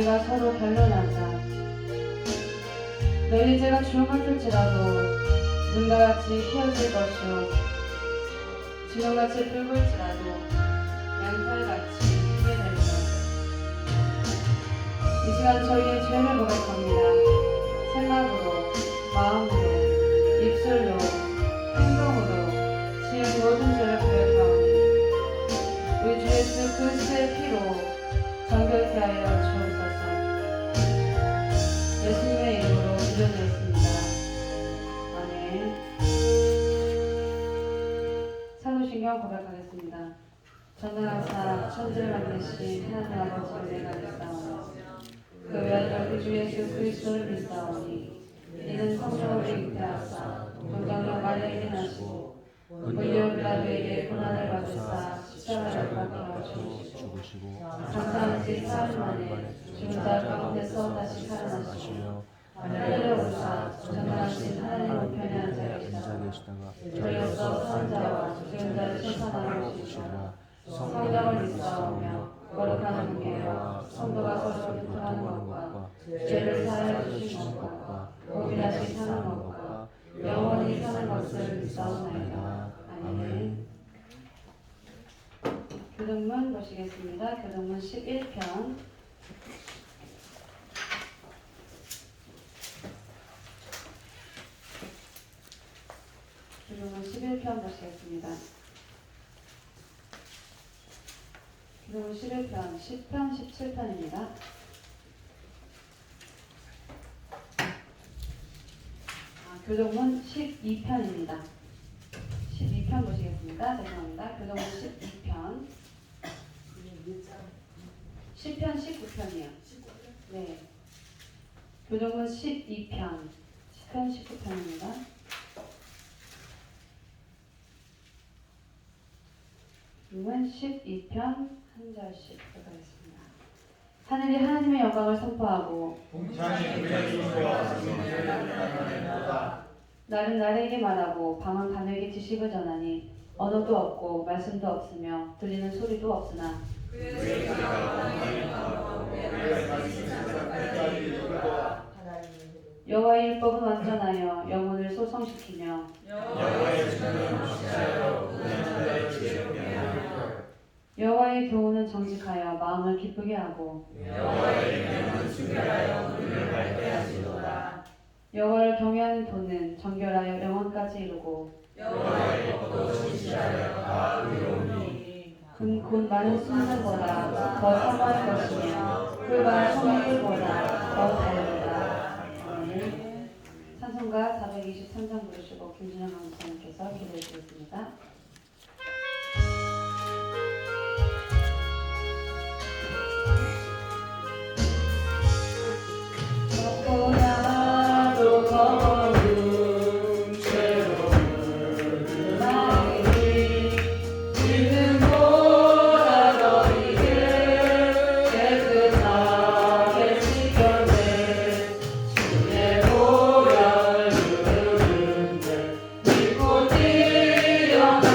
우리가 서로 변론하자. 너희 죄가 주먹같을지라도 눈과 같이 휘어질 것이요 진홍같이 붉을지라도 양털같이 후회되리라. 이 시간 저희의 죄를 고백합니다. 생각으로, 마음으로, 입술로, 행동으로 지은 모든 죄를 고백하오니 우리 주 예수 그리스도의 피로 정결케 하여 주옵소서. 예수님의 이름으로 기도드렸습니다. 아멘. 사도신경 고백하겠습니다. 전능하사 천지를 만드신 하나님 아버지를 내가 믿사오니 그 외아들 우리 주 예수 그리스도를 믿사오니 이는 성령으로 잉태하사 동정녀 마리아에게 나시고 본디오 빌라도에게 고난을 받으사 십자가를 박혀 죽으시고 장사한 지 사흘 만에 죽은 자 가운데서 다시 살아나시며 하늘에 오르사 전능하신 하나님 우편에 앉아 계시다가 저희로서 산 자와 죽은 자를 심판하러 오시리라. 성령을 믿사오며 거룩한 교회와 성도가 서로 교통하는 것과 죄를 사하여 주시는 것과 몸이 다시 사는 것과 영원히 사는 것을 믿사오나이다. 아멘. 교동문 보시겠습니다. 교동문 11편. 교동문 11편 보시겠습니다. 교동문 11편, 10편, 17편입니다. 교동문 12편입니다. 12편 보시겠습니다. 죄송합니다. 교동문 12편. 10편, 19편이요. 네. 교동문 12편. 10편, 19편입니다. 교동문 12편 한 절씩 들어가겠습니다. 하늘이 하나님의 영광을 선포하고 날은 날에게 말하고 밤은 밤에게 지식을 전하니 언어도 없고 말씀도 없으며 들리는 소리도 없으나 여호와의 율법은 완전하여 영혼을 소성시키며 여호와의 교훈은 정직하여 마음을 기쁘게 하고 여호와를 경외하는 도는 정결하여 영원까지 이루고 곧 많은 순전보다 더 사모할 것이며 꿀과 성물보다 더 다르다. 아멘. 찬송가 423장 부르시고 김준영 강사님께서 기도해 주겠습니다. Dios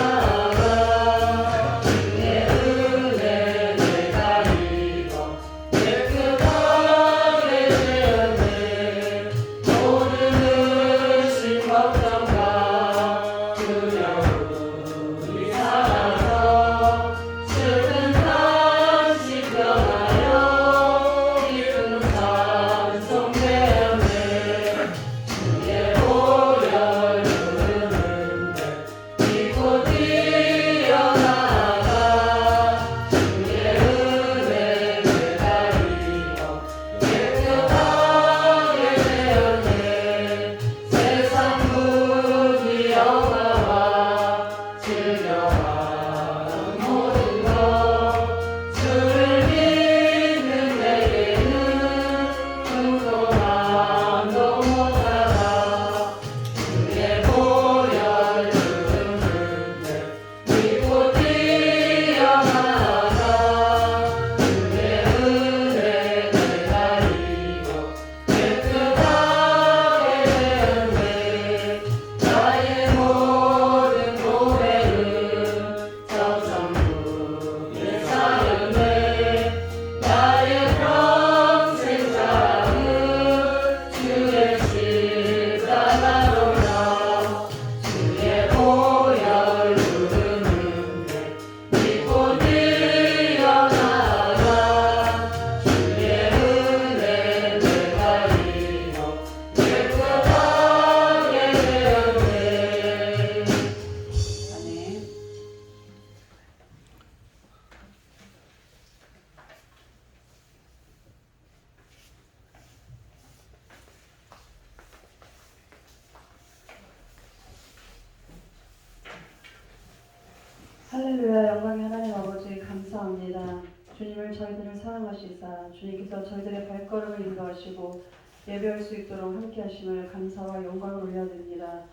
축복하시사 주님께서 저희들의 발걸음을 인도하시고 예배할 수 있도록 함께 하심을 감사와 영광을 올려드립니다.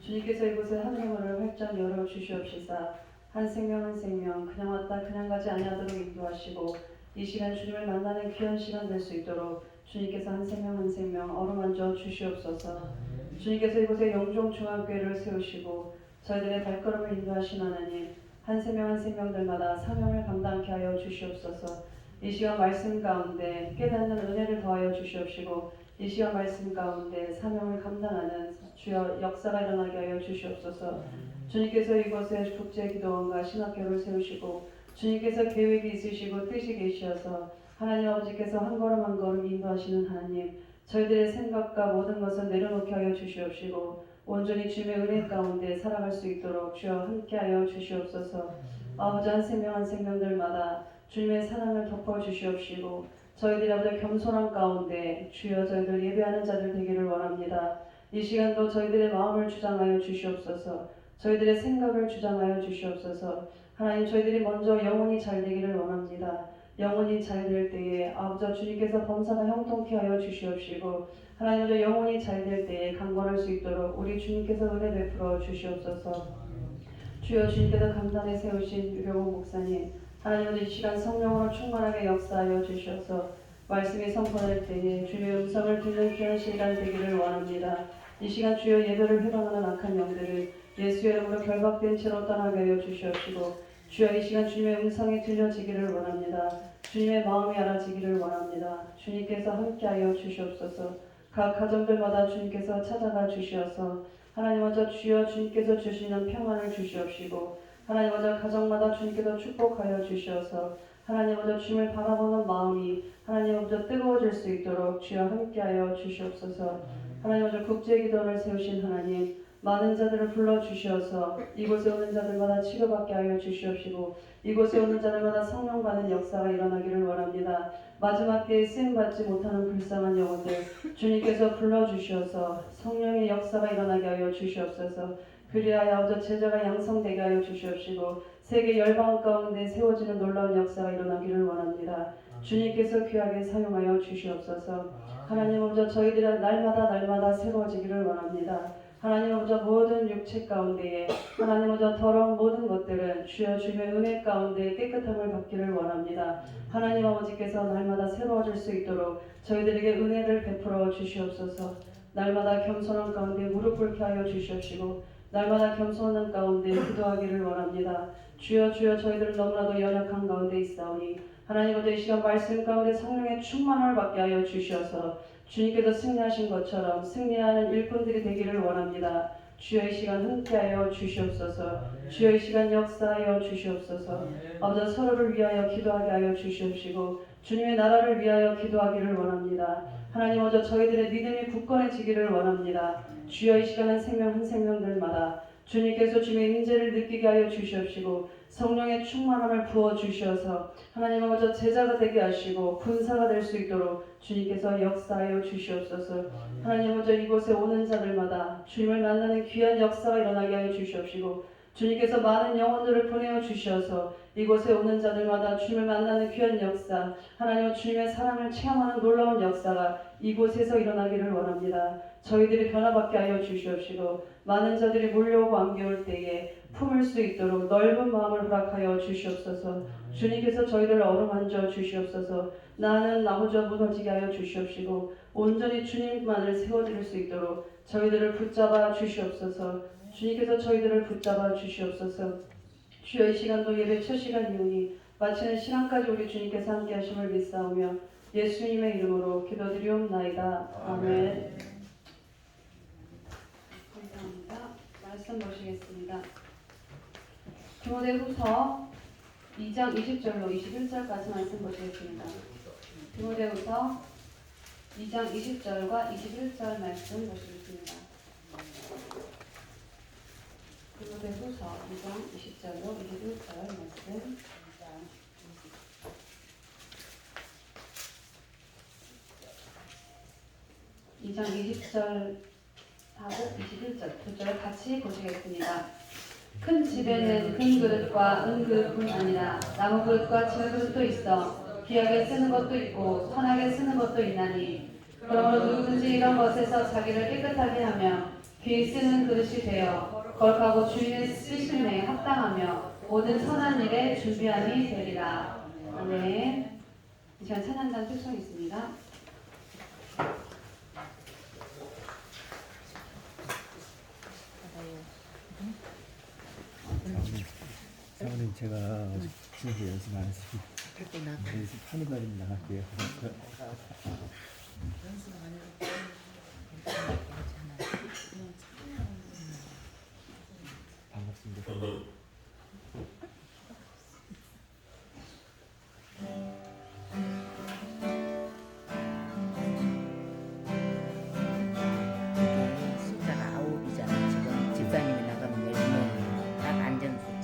주님께서 이곳에 한 해문을 활짝 열어 주시옵시사 한 생명 한 생명 그냥 왔다 그냥 가지 아니하도록 인도하시고 이 시간 주님을 만나는 귀한 시간 될 수 있도록 주님께서 한 생명 한 생명 어루만져 주시옵소서. 주님께서 이곳에 영종중앙교회를 세우시고 저희들의 발걸음을 인도하신 하나님 한 생명 한 생명들마다 사명을 감당케 하여 주시옵소서. 이 시간 말씀 가운데 깨닫는 은혜를 더하여 주시옵시고 이 시간 말씀 가운데 사명을 감당하는 주여 역사가 일어나게 하여 주시옵소서. 주님께서 이곳에 국제기도원과 신학교를 세우시고 주님께서 계획이 있으시고 뜻이 계시어서 하나님 아버지께서 한 걸음 한 걸음 인도하시는 하나님 저희들의 생각과 모든 것을 내려놓게 하여 주시옵시고 온전히 주님의 은혜 가운데 살아갈 수 있도록 주여 함께하여 주시옵소서. 아버지 한 생명 한 생명들마다 주님의 사랑을 덮어 주시옵시고 저희들이 아버지 겸손한 가운데 주여 저희들 예배하는 자들 되기를 원합니다. 이 시간도 저희들의 마음을 주장하여 주시옵소서. 저희들의 생각을 주장하여 주시옵소서. 하나님 저희들이 먼저 영혼이 잘 되기를 원합니다. 영혼이 잘 될 때에 아버지 주님께서 범사가 형통케 하여 주시옵시고 하나님 먼저 영혼이 잘 될 때에 강건할 수 있도록 우리 주님께서 은혜 베풀어 주시옵소서. 주여 주님께서 감단에 세우신 유병호 목사님 하나님 이 시간 성령으로 충만하게 역사하여 주셔서 말씀이 선포될 때에 주의 음성을 듣는 귀한 시간 되기를 원합니다. 이 시간 주여 예배를 회방하는 악한 영들을 예수의 이름으로 결박된 채로 떠나게 하여 주시옵시고 주여 이 시간 주님의 음성이 들려지기를 원합니다. 주님의 마음이 알아지기를 원합니다. 주님께서 함께하여 주시옵소서. 각 가정들마다 주님께서 찾아가 주시어서 하나님 먼저 주여 주님께서 주시는 평안을 주시옵시고 하나님 먼저 가정마다 주님께서 축복하여 주시어서 하나님 먼저 주님을 바라보는 마음이 하나님 먼저 뜨거워질 수 있도록 주여 함께하여 주시옵소서. 하나님 먼저 국제기도를 세우신 하나님 많은 자들을 불러주시어서 이곳에 오는 자들마다 치료받게 하여 주시옵시고 이곳에 오는 자들마다 성령받는 역사가 일어나기를 원합니다. 마지막 때에 쓰임받지 못하는 불쌍한 영혼들 주님께서 불러주시어서 성령의 역사가 일어나게 하여 주시옵소서. 그리하여 아버지 제자가 양성되게 하여 주시옵시고 세계 열방 가운데 세워지는 놀라운 역사가 일어나기를 원합니다. 주님께서 귀하게 사용하여 주시옵소서. 하나님 먼저 저희들은 날마다 새로워지기를 원합니다. 하나님 먼저 모든 육체 가운데에 하나님 먼저 더러운 모든 것들은 주여 주님의 은혜 가운데 깨끗함을 받기를 원합니다. 하나님 아버지께서 날마다 새로워질 수 있도록 저희들에게 은혜를 베풀어 주시옵소서. 날마다 겸손한 가운데 무릎 꿇게 하여 주시옵시고 날마다 겸손한 가운데 기도하기를 원합니다. 주여 저희들은 너무나도 연약한 가운데 있사오니 하나님 먼저 이 시간 말씀 가운데 성령의 충만함을 받게 하여 주시어서 주님께서 승리하신 것처럼 승리하는 일꾼들이 되기를 원합니다. 주여 이 시간 함께하여 주시옵소서. 주여 이 시간 역사하여 주시옵소서. 아버지 서로를 위하여 기도하게 하여 주시옵시고 주님의 나라를 위하여 기도하기를 원합니다. 하나님 먼저 저희들의 믿음이 굳건해지기를 원합니다. 주여 이 시간 한 생명 한 생명들마다 주님께서 주님의 임재를 느끼게 하여 주시옵시고 성령의 충만함을 부어 주셔서 하나님 아버지 제자가 되게 하시고 군사가 될 수 있도록 주님께서 역사하여 주시옵소서. 하나님 아버지 이곳에 오는 자들마다 주님을 만나는 귀한 역사가 일어나게 하여 주시옵시고 주님께서 많은 영혼들을 보내어 주셔서 이곳에 오는 자들마다 주님을 만나는 귀한 역사 하나님 주님의 사랑을 체험하는 놀라운 역사가 이곳에서 일어나기를 원합니다. 저희들이 변화받게 하여 주시옵시고 많은 자들이 몰려오고 안겨올 때에 품을 수 있도록 넓은 마음을 허락하여 주시옵소서. 주님께서 저희들을 어루만져 주시옵소서. 나는 나무저 무너지게 하여 주시옵시고 온전히 주님만을 세워드릴 수 있도록 저희들을 붙잡아 주시옵소서. 주님께서 저희들을 붙잡아 주시옵소서. 주여 이 시간도 예배 첫 시간이오니 마치는 시간까지 우리 주님께서 함께 하심을 믿사오며 예수님의 이름으로 기도드리옵나이다. 아멘. 감사합니다. 말씀 보시겠습니다. 디모데후서 2장 20절로 21절까지 말씀 보시겠습니다. 디모데후서 2장 20절과 21절 말씀 보시겠습니다. 디모데후서 2장 20절로 21절 말씀. 2장 20절하고 21절 두 절 같이 보시겠습니다. 큰 집에는 큰 그릇과 은 그릇뿐 아니라 나무 그릇과 질 그릇도 있어 귀하게 쓰는 것도 있고 선하게 쓰는 것도 있나니 그러므로 누구든지 이런 것에서 자기를 깨끗하게 하며 귀히 쓰는 그릇이 되어 거룩하고 주인의 쓰심에 합당하며 모든 선한 일에 준비함이 되리라. 아멘. 이 시간 찬양단 특성이 있습니다. 사모님 제가 진짜 연습 안 했습니다. 연습하는 날이면 나갈게요. 반갑습니다. 숫자가 9이잖아. 지금 집사님이 나가면 10명 딱 안전 숫자.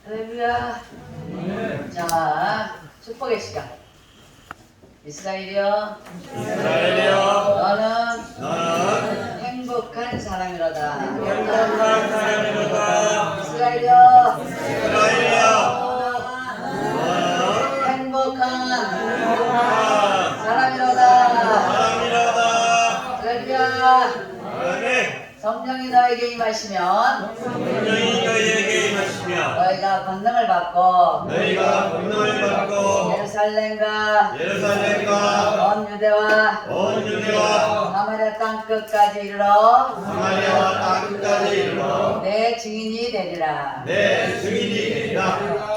할렐루야. 자, 축복의 시간. 이스라엘이여, 너는 행복한 사람이로다. 이스라엘이여, 행복한 사람이로다. 할렐루야. 성령이 너에게 임하시면 성령이 너희에게 임하시며 너희가 권능을 받고 너희가 권능을 받고 예루살렘과 예루살렘과 온 유대와 온 유대와 사마리아 땅 끝까지 이르러 사마리아와 땅 끝까지 이르러 내 증인이 되리라. 내 증인이 되리라.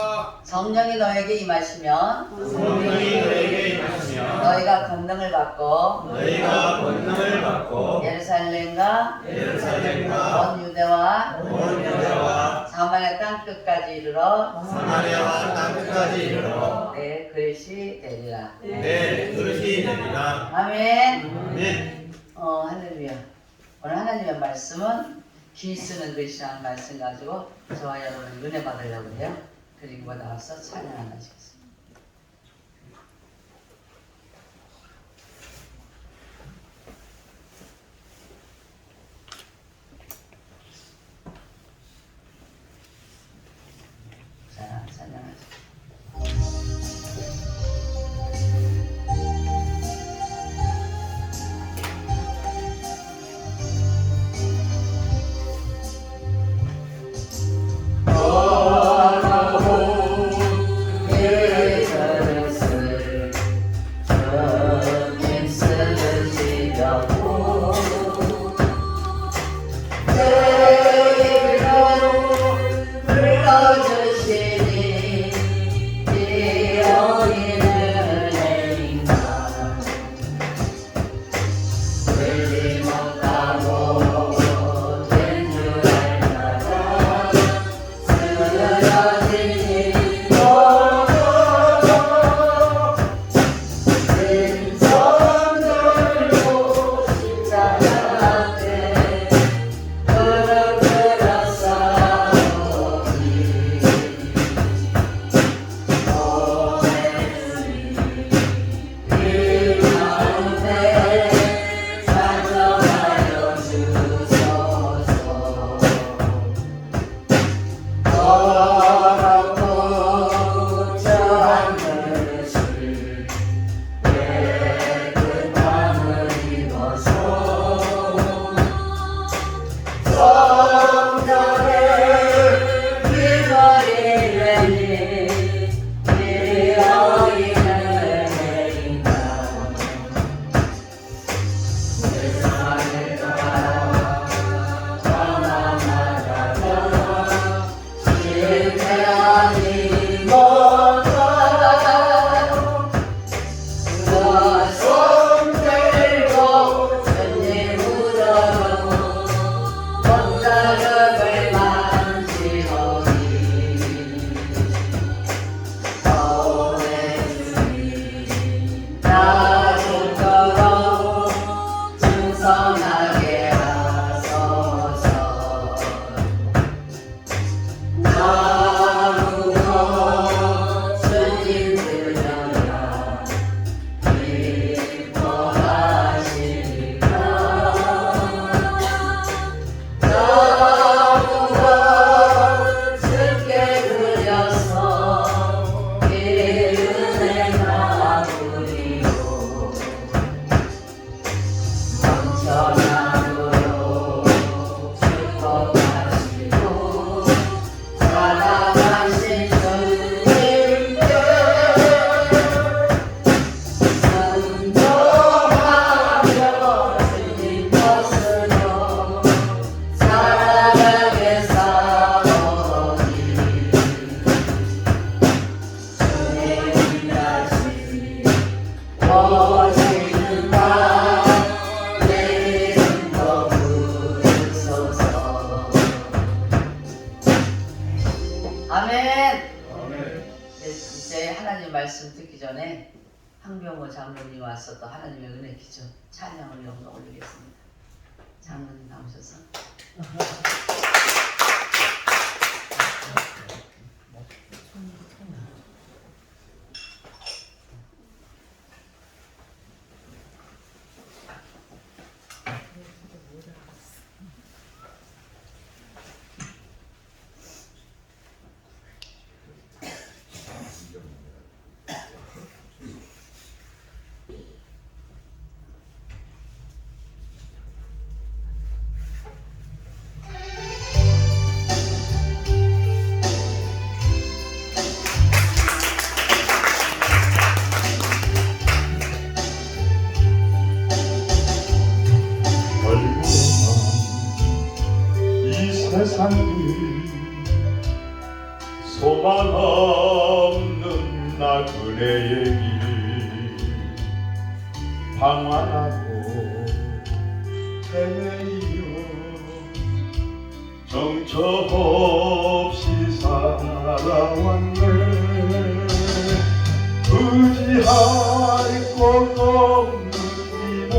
성령이 너에게 임하시면 성령이 너희에게 임하시며 너희가 권능을 받고 너희가 권능을 받고 예루살렘과 예루살렘과 온 유대와 온 유대와 사마리아 땅 끝까지 이르러 사마리아와 땅 끝까지 이르러 내 그릇이 되리라. 내 그릇이 되리라. 아멘. 아멘. 할렐루야. 오늘 하나님의 말씀은 기 쓰는 글씨라는 말씀 가지고 저와 여러분 은혜 받으려고 해요. 그리고 나와서 찬양 하나 하시겠습니다. 자, 찬양하시죠. 말씀 듣기 전에 황병호 장로님 와서 또 하나님의 은혜 기죠 찬양을 영광 올리겠습니다. 장로님 나오셔서 세상이 소망 없는 나그네의 길 방황하고 헤매이며 정처 없이 살아왔네. 의지할 곳 없는 이몸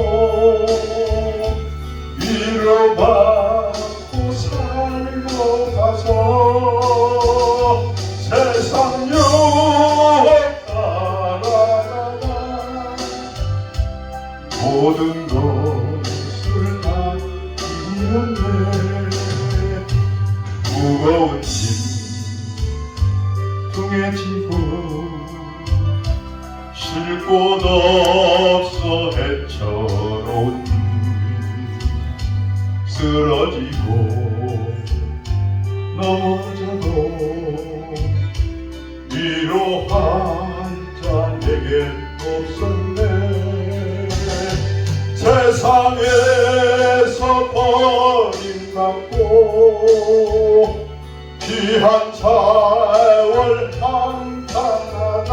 위로받고 살고 가서 세상 유혹 따라가다 모든 것을 다 잃었네. 무거운 짐 등에 지고 쉴 곳 없어 해처로운 쓰러지고 넘어져도 위로할 자 내게 없었네. 세상에서 버림받고 귀한 세월 한탄하다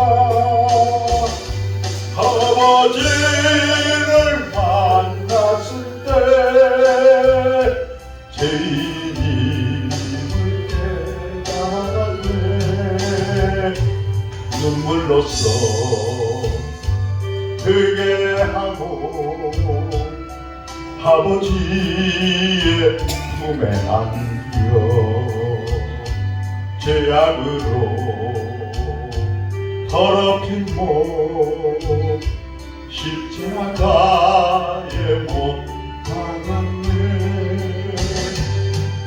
아버지를 만났을 때 죄인임을 깨달았네. 눈물로써 회개하고 아버지의 품에 안겨 죄악으로 더럽힌 몸 십자가에 못 박았네.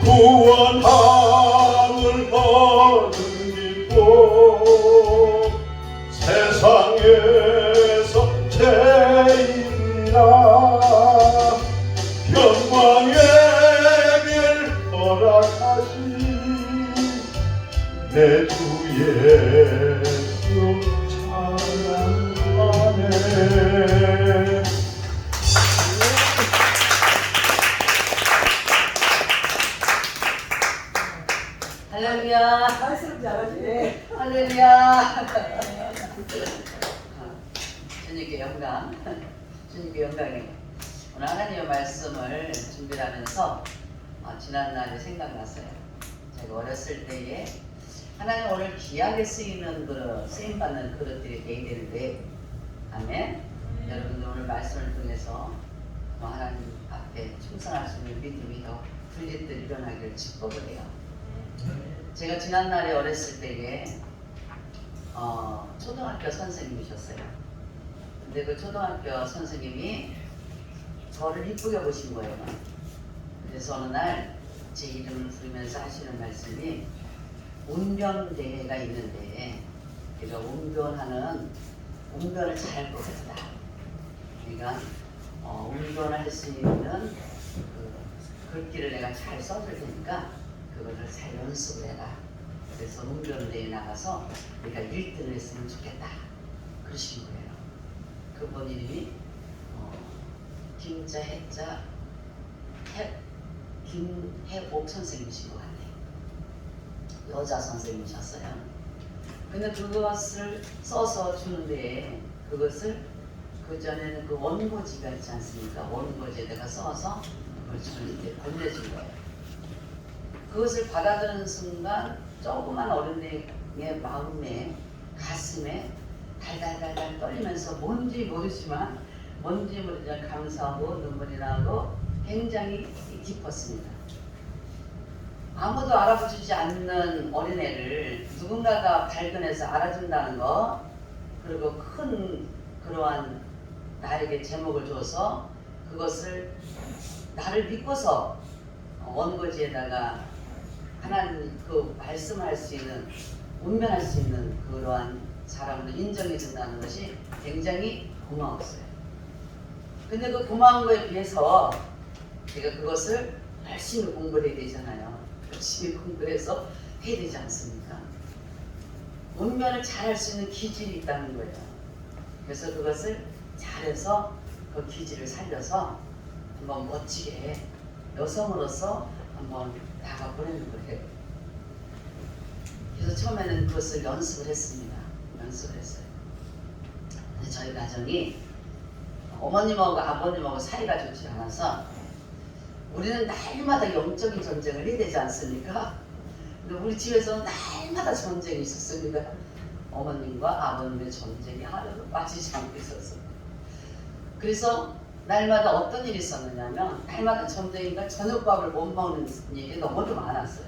구원함을 얻은 기쁨 세상에서 죄인이라 영광의 길 허락하신 내 주 예수 찬양하네. 할렐루야. 말씀 잘하시네. 할렐루야. 주님께 영광. 주님께 영광이에요. 오늘 하나님의 말씀을 준비를 하면서 지난날에 생각났어요. 제가 어렸을 때에 하나님 오늘 귀하게 쓰이는 그릇, 쓰임받는 그릇들이 돼야 되는데, 아멘. 여러분들 오늘 말씀을 통해서 하나님 앞에 충성할 수 있는 믿음이 더 불릴듯 일어나기를 축복을 해요. 제가 지난날에 어렸을 때에 초등학교 선생님이셨어요. 근데 그 초등학교 선생님이 저를 이쁘게 보신 거예요. 그래서 어느 날 제 이름을 부르면서 하시는 말씀이 운변대회가 있는데 내가 운변을 잘할 것 같다. 그러니까 운변을 할 수 있는 그 글귀를 내가 잘 써줄 테니까 그거를 잘 연습을 해라. 그래서 운변대회에 나가서 내가 1등을 했으면 좋겠다. 그러신 거예요. 그분 이름이 김자 해자 김해옥 선생님이신 것 같아요. 여자 선생님이셨어요. 근데 그것을 써서 주는데 그것을 그 전에는 그 원고지가 있지 않습니까? 원고지에다가 써서 그걸 저한테 건네준 거예요. 그것을 받아들는 순간 조그만 어린애의 마음에 가슴에 달달달달 떨리면서 뭔지 모르지만 감사하고 눈물이 나고 굉장히 기뻤습니다. 아무도 알아보지 않는 어린애를 누군가가 발견해서 알아준다는 거, 그리고 큰 그러한 나에게 제목을 줘서 그것을 나를 믿고서 원고지에다가 하나님 그 말씀할 수 있는, 운변할 수 있는 그러한 사람을 인정해 준다는 것이 굉장히 고마웠어요. 근데 그 고마운 거에 비해서 제가 그것을 열심히 공부를 해야 되잖아요. 열심히 공부해서 해야 되지 않습니까? 운변을 잘할 수 있는 기질이 있다는 거예요. 그래서 그것을 잘해서 그 기질을 살려서 한번 멋지게 여성으로서 한번 나가 보내는 거예요. 그래서 처음에는 그것을 연습을 했습니다. 연습을 했어요. 근데 저희 가정이 어머님하고 아버님하고 사이가 좋지 않아서 우리는 날마다 영적인 전쟁을 해야 되지 않습니까? 근데 우리 집에서는 날마다 전쟁이 있었습니다. 어머님과 아버님의 전쟁이 하루도 빠지지 않고 있었어요. 그래서 날마다 어떤 일이 있었느냐면 날마다 전쟁이니까 저녁밥을 못 먹는 일이 너무도 많았어요.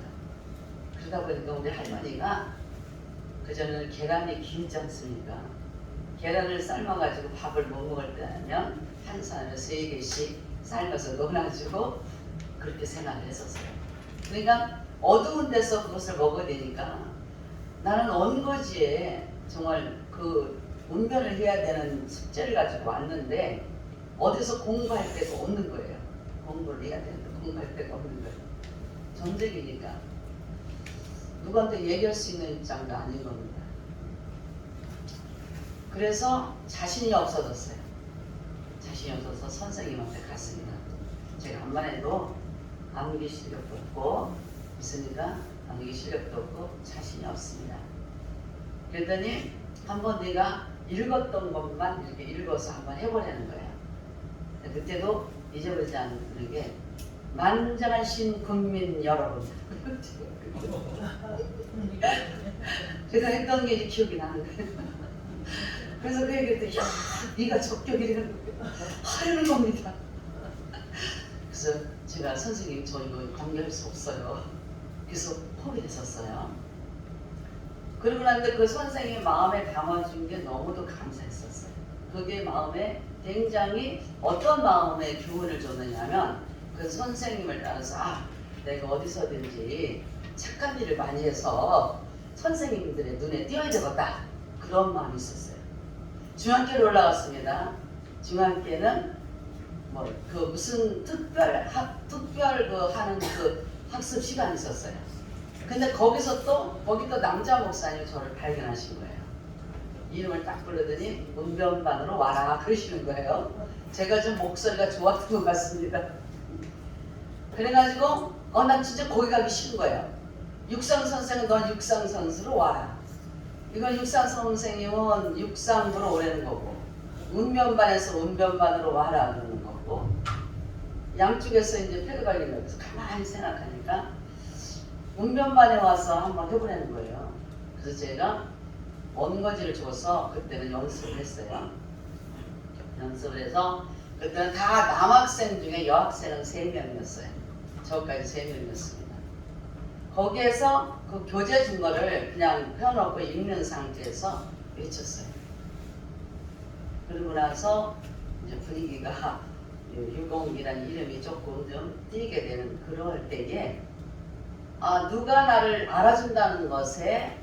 그러다 보니까 우리 할머니가 그전에는 계란이 길지 않습니까? 계란을 삶아가지고 밥을 못 먹을 때 하면 한 사람에 3개씩 삶아서 넣어가지고 그렇게 생활을 했었어요. 그러니까 어두운 데서 그것을 먹어야 되니까 나는 원거지에 정말 그 운변을 해야 되는 숙제를 가지고 왔는데 어디서 공부할 데가 없는 거예요. 공부를 해야 되는데 공부할 데가 없는 거예요. 전쟁이니까 누구한테 얘기할 수 있는 입장도 아닌 겁니다. 그래서 자신이 없어졌어요. 자신이 없어서 선생님한테 갔습니다. 제가 암만 해도 암기 실력도 없고 있으니까 암기 실력도 없고 자신이 없습니다. 그랬더니 한번 내가 읽었던 것만 이렇게 읽어서 한번 해보려는 거예요. 그때도 잊어버리지 않는 게 만장하신 국민 여러분 그래서 했던 게 이제 기억이 나는 거예요. 그래서 그 얘기했더니 야 네가 적격이라는 하려는 겁니다. 그래서 제가 선생님 저 이거 관계할 수 없어요. 그래서 포기했었어요. 그러고 났는데 그 선생님이 마음에 담아준 게 너무도 감사했었어요. 그게 마음에 굉장히 어떤 마음의 교훈을 줬느냐면 그 선생님을 따라서 내가 어디서든지 착한 일을 많이 해서 선생님들의 눈에 띄어야 되겠다 그런 마음이 있었어요. 중학교를 올라갔습니다. 중학교는 뭐 그 무슨 특별 그 하는 그 학습 시간이 있었어요. 근데 거기서 거기 남자 목사님이 저를 발견하신 거예요. 이름을 딱 부르더니 운변반으로 와라 그러시는 거예요. 제가 좀 목소리가 좋았던 것 같습니다. 그래가지고 나 진짜 거기 가기 싫은 거예요. 육상 선생은 넌 육상 선수로 와라. 이건 육상 선생님은 육상부로 오라는 거고 운변반에서 운변반으로 와라 그러는 거고 양쪽에서 이제 패가 갈리는 거예요. 그래서 가만히 생각하니까 운변반에 와서 한번 해보라는 거예요. 그래서 제가 원거지를 줘서 그때는 연습을 했어요. 연습을 해서 그때는 다 남학생 중에 여학생은 3명이었어요. 저까지 3명이었습니다. 거기에서 그 교재 준 거를 그냥 펴놓고 읽는 상태에서 외쳤어요. 그러고 나서 이제 분위기가 유공이라는 이름이 조금 좀 띄게 되는 그럴 때에 누가 나를 알아준다는 것에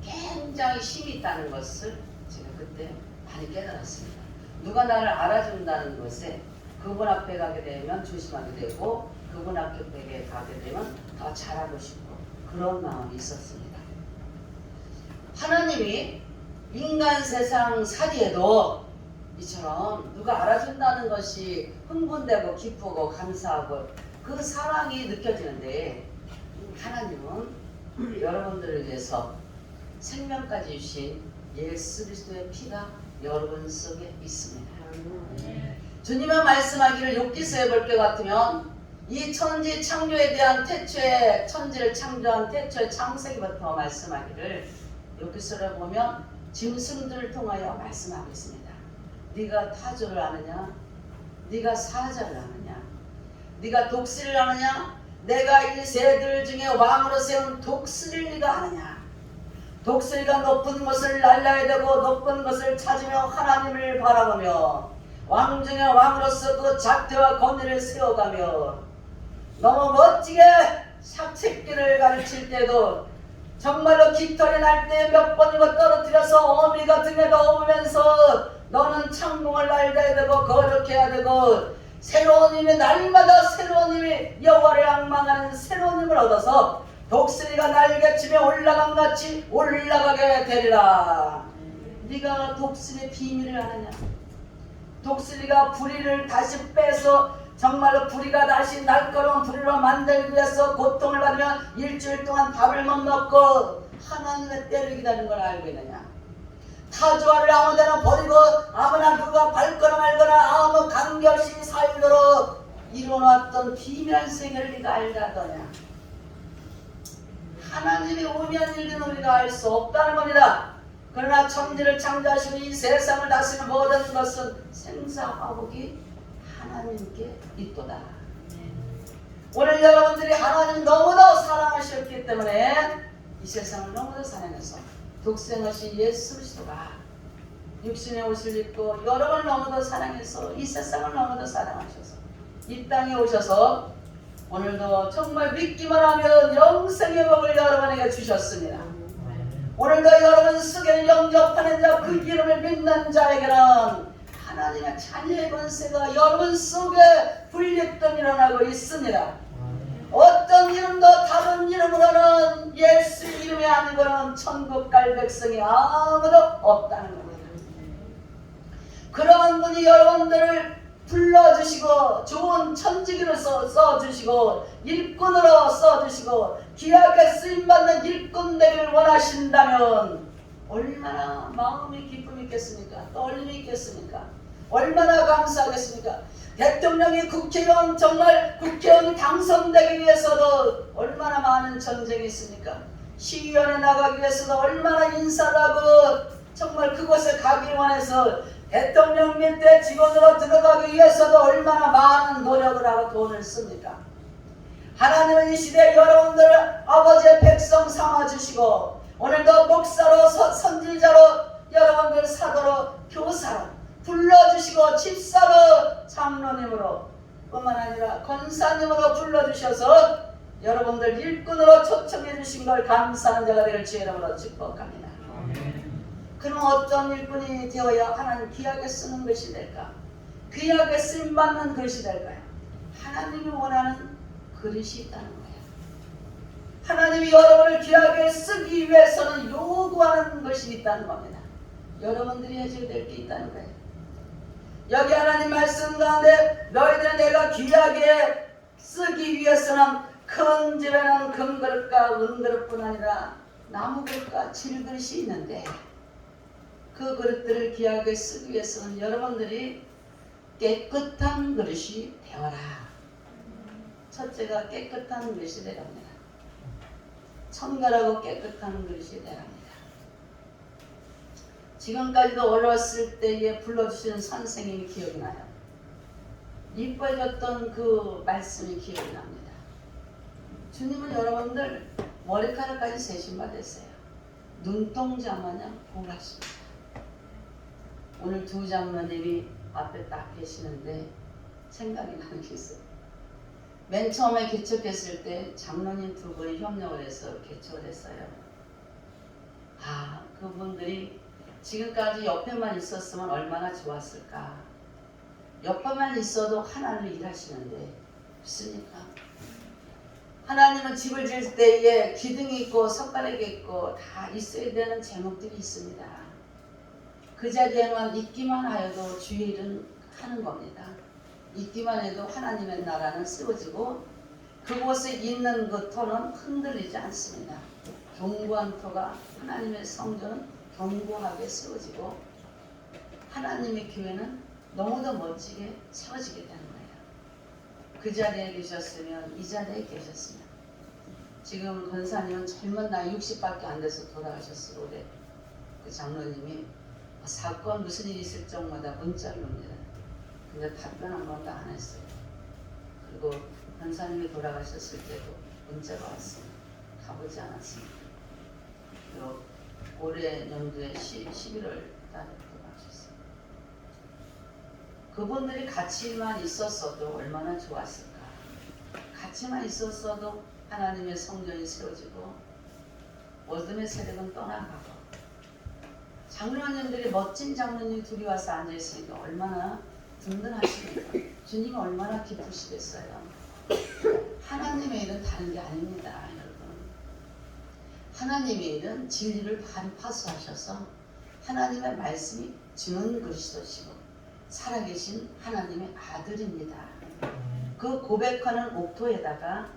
굉장히 힘이 있다는 것을 제가 그때 많이 깨달았습니다. 누가 나를 알아준다는 것에 그분 앞에 가게 되면 조심하게 되고 그분 앞에 가게 되면 더 잘하고 싶고 그런 마음이 있었습니다. 하나님이 인간 세상 살이에도 이처럼 누가 알아준다는 것이 흥분되고 기쁘고 감사하고 그 사랑이 느껴지는데 하나님은 여러분들을 위해서 생명까지 주신 예수 그리스도의 피가 여러분 속에 있습니다. 주님은 말씀하기를 욥기서에 볼 것 같으면 이 천지 창조에 대한 태초에 천지를 창조한 태초의 창세기부터 말씀하기를 욥기서를 보면 짐승들을 통하여 말씀하고 있습니다. 네가 타조를 아느냐? 네가 사자를 아느냐? 네가 독수리를 아느냐? 내가 이 새들 중에 왕으로 세운 독수리를 네가 아느냐? 독수리가 높은 것을 날라야 되고 높은 것을 찾으며 하나님을 바라보며 왕 중에 왕으로서 그 작대와 권위를 세워가며 너무 멋지게 삭새끼를 가르칠 때도 정말로 깃털이 날 때 몇 번이고 떨어뜨려서 어미가 등에다 업으면서 너는 창공을 날려야 되고 거룩해야 되고 새로운 힘이 날마다 새로운 힘이 여호와를 앙망하는 새로운 힘을 얻어서 독수리가 날개치며 올라간 같이 올라가게 되리라. 네가 독수리의 비밀을 아느냐? 독수리가 부리를 다시 빼서 정말로 불의가 다시 날카로운 불의로 만들기 위해서 고통을 받으며 일주일 동안 밥을 못 먹고 하나님의 때를 기다리는 걸 알고 있느냐? 타조아를 아무데나 버리고 아무나 누가 밟거나 말거나 아무 관계없이 살도록 이뤄놨던 비밀한 세계를 네가 알다더냐? 하나님이 오면 일은 우리가 알 수 없다는 겁니다. 그러나 천지를 창조하시고 이 세상을 다스리는 모든 것은 생사화복이 하나님께 있도다. 오늘 여러분들이 하나님 너무도 사랑하셨기 때문에 이 세상을 너무도 사랑해서 독생하신 예수 그리스도가 육신의 옷을 입고 여러분을 너무도 사랑해서 이 세상을 너무도 사랑하셔서 이 땅에 오셔서 오늘도 정말 믿기만 하면 영생의 복을 여러분에게 주셨습니다. 오늘도 여러분 속에 영접하는 자 그 이름을 믿는 자에게는 하나님의 자녀의 권세가 여러분 속에 불리듯 일어나고 있습니다. 어떤 이름도 다른 이름으로는 예수 이름이 아니고는 천국 갈 백성이 아무도 없다는 겁니다. 그러한 분이 여러분들을 불러주시고 좋은 천직으로 써주시고 일꾼으로 써주시고 귀하게 쓰임받는 일꾼 되기를 원하신다면 얼마나 마음이 기쁨이 있겠습니까? 떨림이 있겠습니까? 얼마나 감사하겠습니까? 대통령이 국회의원 정말 국회의원 당선되기 위해서도 얼마나 많은 전쟁이 있습니까? 시의원에 나가기 위해서도 얼마나 인사를 하고 정말 그곳에 가기 원해서 대통령 밑에 직원으로 들어가기 위해서도 얼마나 많은 노력을 하고 돈을 씁니까? 하나님은 이 시대에 여러분들을 아버지의 백성 삼아주시고 오늘도 목사로 선지자로 여러분들 사도로 교사로 불러주시고 집사로 장로님으로 뿐만 아니라 권사님으로 불러주셔서 여러분들 일꾼으로 초청해 주신 걸 감사하는 자가 될 주의 이름으로 축복합니다. 그럼 어떤 일꾼이 되어야 하나님 귀하게 쓰는 것이 될까? 귀하게 쓰임받는 것이 될까요? 하나님이 원하는 그릇이 있다는 거예요. 하나님이 여러분을 귀하게 쓰기 위해서는 요구하는 것이 있다는 겁니다. 여러분들이 해줘야 될 게 있다는 거예요. 여기 하나님 말씀 가운데 너희들 내가 귀하게 쓰기 위해서는 큰 집에는 금그릇과 은그릇뿐 아니라 나무그릇과 질그릇이 있는데 그 그릇들을 귀하게 쓰기 위해서는 여러분들이 깨끗한 그릇이 되어라. 첫째가 깨끗한 그릇이 되랍니다. 청결하고 깨끗한 그릇이 되랍니다. 지금까지도 어렸을 때에 불러주신 선생님이 기억이 나요. 이뻐해줬던 그 말씀이 기억이 납니다. 주님은 여러분들 머리카락까지 세심받으세요. 눈동자 마냥 보라십니다. 오늘 두 장로님이 앞에 딱 계시는데 생각이 나는 게 있어요. 맨 처음에 개척했을 때 장로님 두 분이 협력을 해서 개척을 했어요. 그분들이 지금까지 옆에만 있었으면 얼마나 좋았을까. 옆에만 있어도 하나님을 일하시는데 없습니까? 하나님은 집을 지을 때에 기둥이 있고 석가래가 있고 다 있어야 되는 제목들이 있습니다. 그 자리에만 있기만 하여도 주의 일은 하는 겁니다. 있기만 해도 하나님의 나라는 세워지고 그곳에 있는 그 터는 흔들리지 않습니다. 견고한 터가 하나님의 성전은 견고하게 세워지고 하나님의 교회는 너무도 멋지게 세워지게 되는 거예요. 그 자리에 계셨으면 이 자리에 계셨으면 지금 권사님은 젊은 나이 60밖에 안 돼서 돌아가셨어요. 올해 그 장로님이 사건 무슨 일이 있을 적마다 문자를 옵니다. 근데 답변 한 번도 안 했어요. 그리고 권사님이 돌아가셨을 때도 문자가 왔어요. 가보지 않았습니다. 그리고 올해 연도에 11월 달에 돌아가셨어요. 그분들이 같이만 있었어도 얼마나 좋았을까. 같이만 있었어도 하나님의 성전이 세워지고 어둠의 세력은 떠나가고 장로님들이 멋진 장로님 둘이 와서 앉아있으니까 얼마나 든든하십니까? 주님이 얼마나 기쁘시겠어요. 하나님의 일은 다른 게 아닙니다. 여러분. 하나님의 일은 진리를 파수하셔서 하나님의 말씀이 주는 그리스도시고 살아계신 하나님의 아들입니다. 그 고백하는 옥토에다가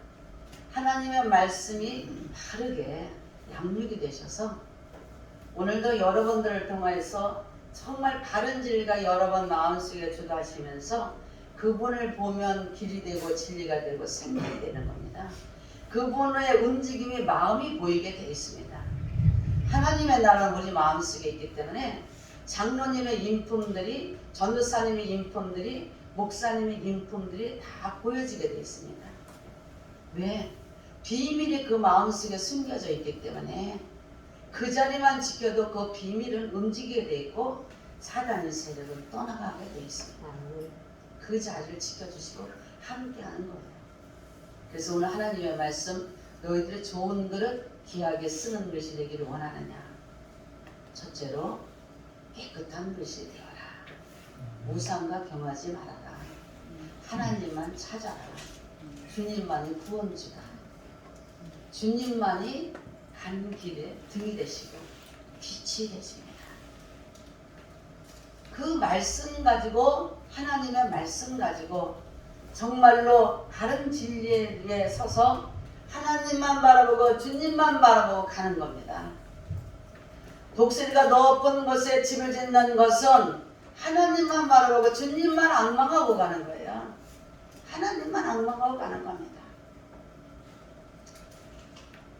하나님의 말씀이 바르게 양육이 되셔서 오늘도 여러분들을 통해서 정말 바른 진리가 여러분 마음속에 주도하시면서 그분을 보면 길이 되고 진리가 되고 생명이 되는 겁니다. 그분의 움직임이 마음이 보이게 되어 있습니다. 하나님의 나라는 우리 마음속에 있기 때문에 장로님의 인품들이, 전도사님의 인품들이, 목사님의 인품들이 다 보여지게 되어 있습니다. 왜? 비밀이 그 마음속에 숨겨져 있기 때문에 그 자리만 지켜도 그 비밀은 움직이게 되어 있고 사단의 세력은 떠나가게 되어 있습니다. 그 자리를 지켜주시고 함께하는 거예요. 그래서 오늘 하나님의 말씀, 너희들의 좋은 그릇 귀하게 쓰는 것이 되기를 원하느냐. 첫째로 깨끗한 것이 되어라. 우상과 경하지 말아라. 하나님만 찾아라. 주님만이 구원주다. 주님만이 가는 길에 등이 되시고 빛이 되십니다. 그 말씀 가지고, 하나님의 말씀 가지고 정말로 바른 진리에 위해 서서 하나님만 바라보고 주님만 바라보고 가는 겁니다. 독수리가 높은 곳에 집을 짓는 것은 하나님만 바라보고 주님만 앙망하고 가는 거예요. 하나님만 앙망하고 가는 겁니다.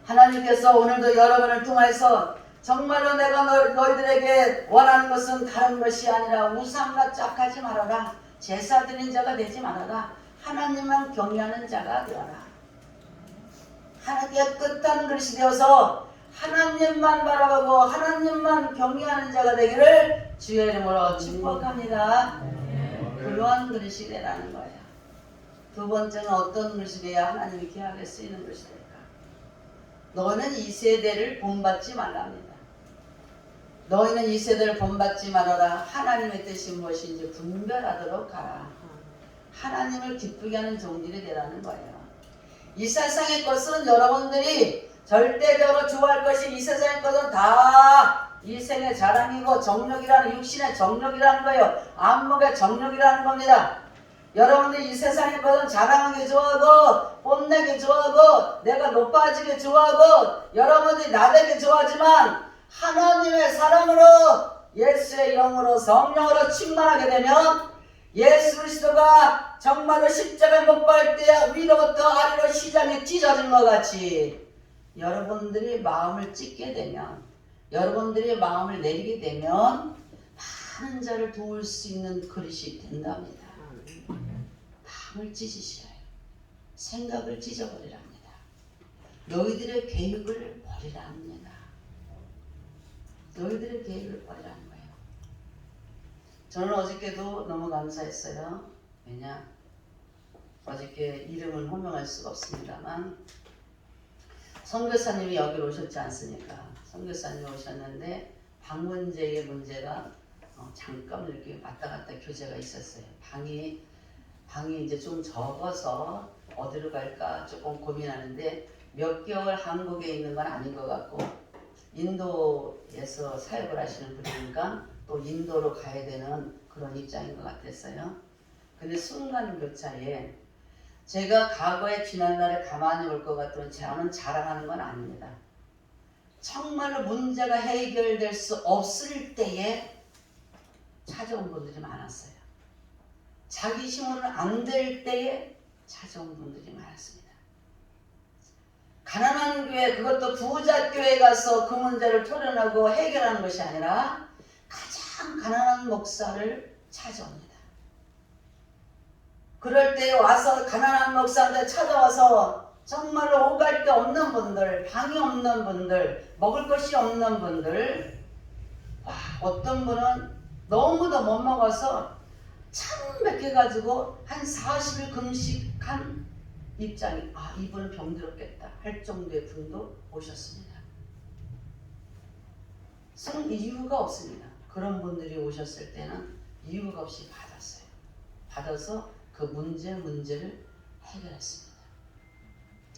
하나님께서 오늘도 여러분을 통해서 정말로 내가 너희들에게 원하는 것은 다른 것이 아니라 우상과 짝하지 말아라. 제사 드리는 자가 되지 말아라. 하나님만 경외하는 자가 되어라. 하나님의 깨끗한 그릇이 되어서 하나님만 바라보고 하나님만 경외하는 자가 되기를 주의 이름으로 축복합니다. 그러한 그릇이 되라는 거예요. 두 번째는 어떤 그릇이 돼야 하나님이 귀하게 쓰이는 것이 될까? 너는 이 세대를 본받지 말랍니다. 너희는 이 세대를 본받지 말아라. 하나님의 뜻이 무엇인지 분별하도록 가라. 하나님을 기쁘게 하는 종들이 되라는 거예요. 이 세상의 것은 여러분들이 절대적으로 좋아할 것이, 이 세상의 것은 다 이 생의 자랑이고 정력이라는, 육신의 정력이라는 거예요. 안목의 정력이라는 겁니다. 여러분들이 이 세상의 것은 자랑하기 좋아하고 뽐내기 좋아하고 내가 높아지기 좋아하고 여러분들이 나대기 좋아하지만 하나님의 사랑으로 예수의 영으로 성령으로 충만하게 되면 예수 그리스도가 정말로 십자가에 못 박을 때 위로부터 아래로 시장이 찢어진 것 같이 여러분들이 마음을 찢게 되면, 여러분들이 마음을 내리게 되면 많은 자를 도울 수 있는 그릇이 된답니다. 마음을 찢으셔요. 생각을 찢어버리랍니다. 너희들의 계획을 버리랍니다. 너희들의 계획을 버리라는 거예요. 저는 어저께도 너무 감사했어요. 왜냐? 어저께 이름을 호명할 수가 없습니다만 선교사님이 여기로 오셨지 않습니까? 선교사님이 오셨는데 방 문제의 문제가 잠깐 이렇게 왔다 갔다 교제가 있었어요. 방이 이제 좀 적어서 어디로 갈까 조금 고민하는데 몇 개월 한국에 있는 건 아닌 것 같고 인도에서 사역을 하시는 분이니까 또 인도로 가야 되는 그런 입장인 것 같았어요. 근데 순간 교차에 제가 과거에 지난날에 가만히 올 것 같으면 저는 자랑하는 건 아닙니다. 정말로 문제가 해결될 수 없을 때에 찾아온 분들이 많았어요. 자기 힘으로는 안 될 때에 찾아온 분들이 많았습니다. 가난한 교회, 그것도 부자 교회 가서 그 문제를 토론하고 해결하는 것이 아니라 가장 가난한 목사를 찾아옵니다. 그럴 때 와서 가난한 목사한테 찾아와서 정말로 오갈 데 없는 분들, 방이 없는 분들, 먹을 것이 없는 분들, 어떤 분은 너무도 못 먹어서 참백해가지고 한 40일 금식한 입장이 이분은 병들었겠다 할 정도의 분도 오셨습니다. 이유가 없습니다. 그런 분들이 오셨을 때는 이유가 없이 받았어요. 받아서 그 문제를 해결했습니다.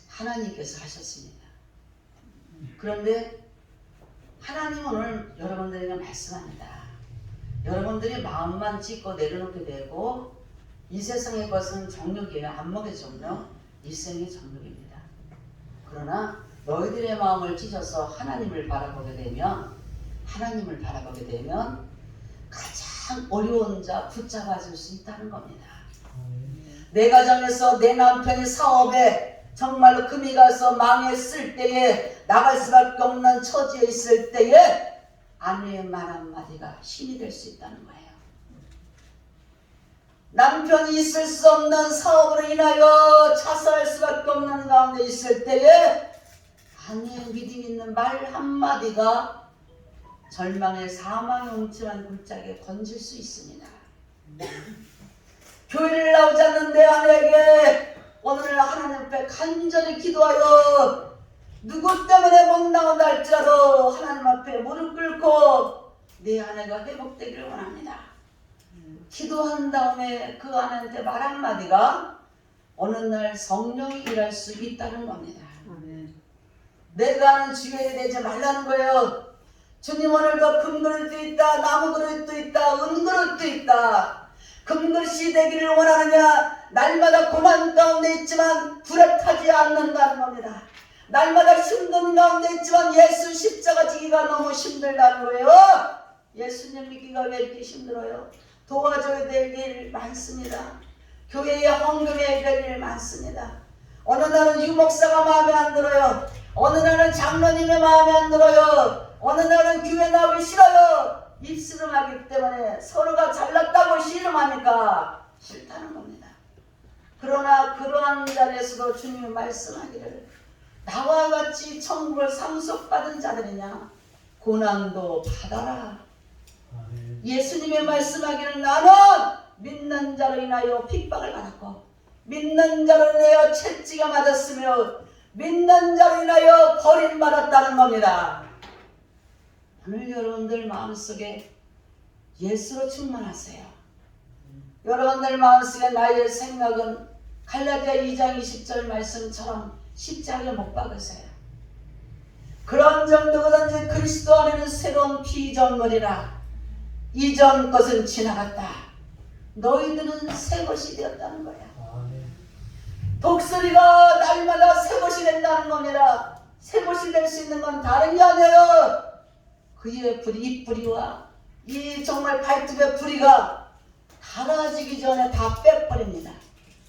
하나님께서 하셨습니다. 그런데 하나님은 오늘 여러분들에게 말씀합니다. 여러분들이 마음만 찢고 내려놓게 되고 이 세상의 것은 정욕이에요. 안목의 정욕, 일생의 정욕입니다. 그러나 너희들의 마음을 찢어서 하나님을 바라보게 되면 가장 어려운 자 붙잡아줄 수 있다는 겁니다. 내 가정에서 내 남편이 사업에 정말로 금이 가서 망했을 때에 나갈 수밖에 없는 처지에 있을 때에 아내의 말 한마디가 힘이 될 수 있다는 거예요. 남편이 있을 수 없는 사업으로 인하여 자살할 수밖에 없는 가운데 있을 때에 아내의 믿음 있는 말 한마디가 절망의 사망의 움찔한 굴짝에 건질 수 있습니다. 교회를 나오지 않는 내 아내에게 오늘 하나님 앞에 간절히 기도하여 누구 때문에 못 나온다 할지라도 하나님 앞에 무릎 꿇고 내 아내가 회복되기를 원합니다. 기도한 다음에 그 아내한테 말 한마디가 어느 날 성령이 일할 수 있다는 겁니다. 내가 하는 주교에 되지 말라는 거예요. 주님 오늘도 금그릇도 있다, 나무그릇도 있다, 은그릇도 있다. 금그릇이 되기를 원하느냐? 날마다 고난 가운데 있지만 불에 타지 않는다는 겁니다. 날마다 힘든 가운데 있지만 예수 십자가 지기가 너무 힘들다는 거예요. 예수님 믿기가 왜 이렇게 힘들어요? 도와줘야 될 일 많습니다. 교회에 헌금해야 될 일 많습니다. 어느 날은 유목사가 마음에 안 들어요. 어느 날은 장로님의 마음에 안 들어요. 어느 날은 교회 나오기 싫어요. 입스름하기 때문에 서로가 잘났다고 씨름하니까 싫다는 겁니다. 그러나 그러한 자리에서도 주님이 말씀하기를 나와 같이 천국을 상속받은 자들이냐 고난도 받아라. 예수님의 말씀하기를 나는 믿는 자로 인하여 핍박을 받았고 믿는 자로 인하여 채찍을 맞았으며 믿는 자로 인하여 버림받았다는 겁니다. 오늘 여러분들 마음속에 예수로 충만하세요. 여러분들 마음속에 나의 생각은 갈라디아 2장 20절 말씀처럼 십자가에 못 박으세요. 그런 정도거든지 그리스도 안에는 새로운 피조물이라. 이전 것은 지나갔다. 너희들은 새 것이 되었다는 거야. 독수리가 날마다 새 것이 된다는 겁니다. 새 것이 될 수 있는 건 다른 게 아니에요. 그의 뿌리, 이 뿌리와 이 정말 발톱의 뿌리가 닳아지기 전에 다 빼버립니다.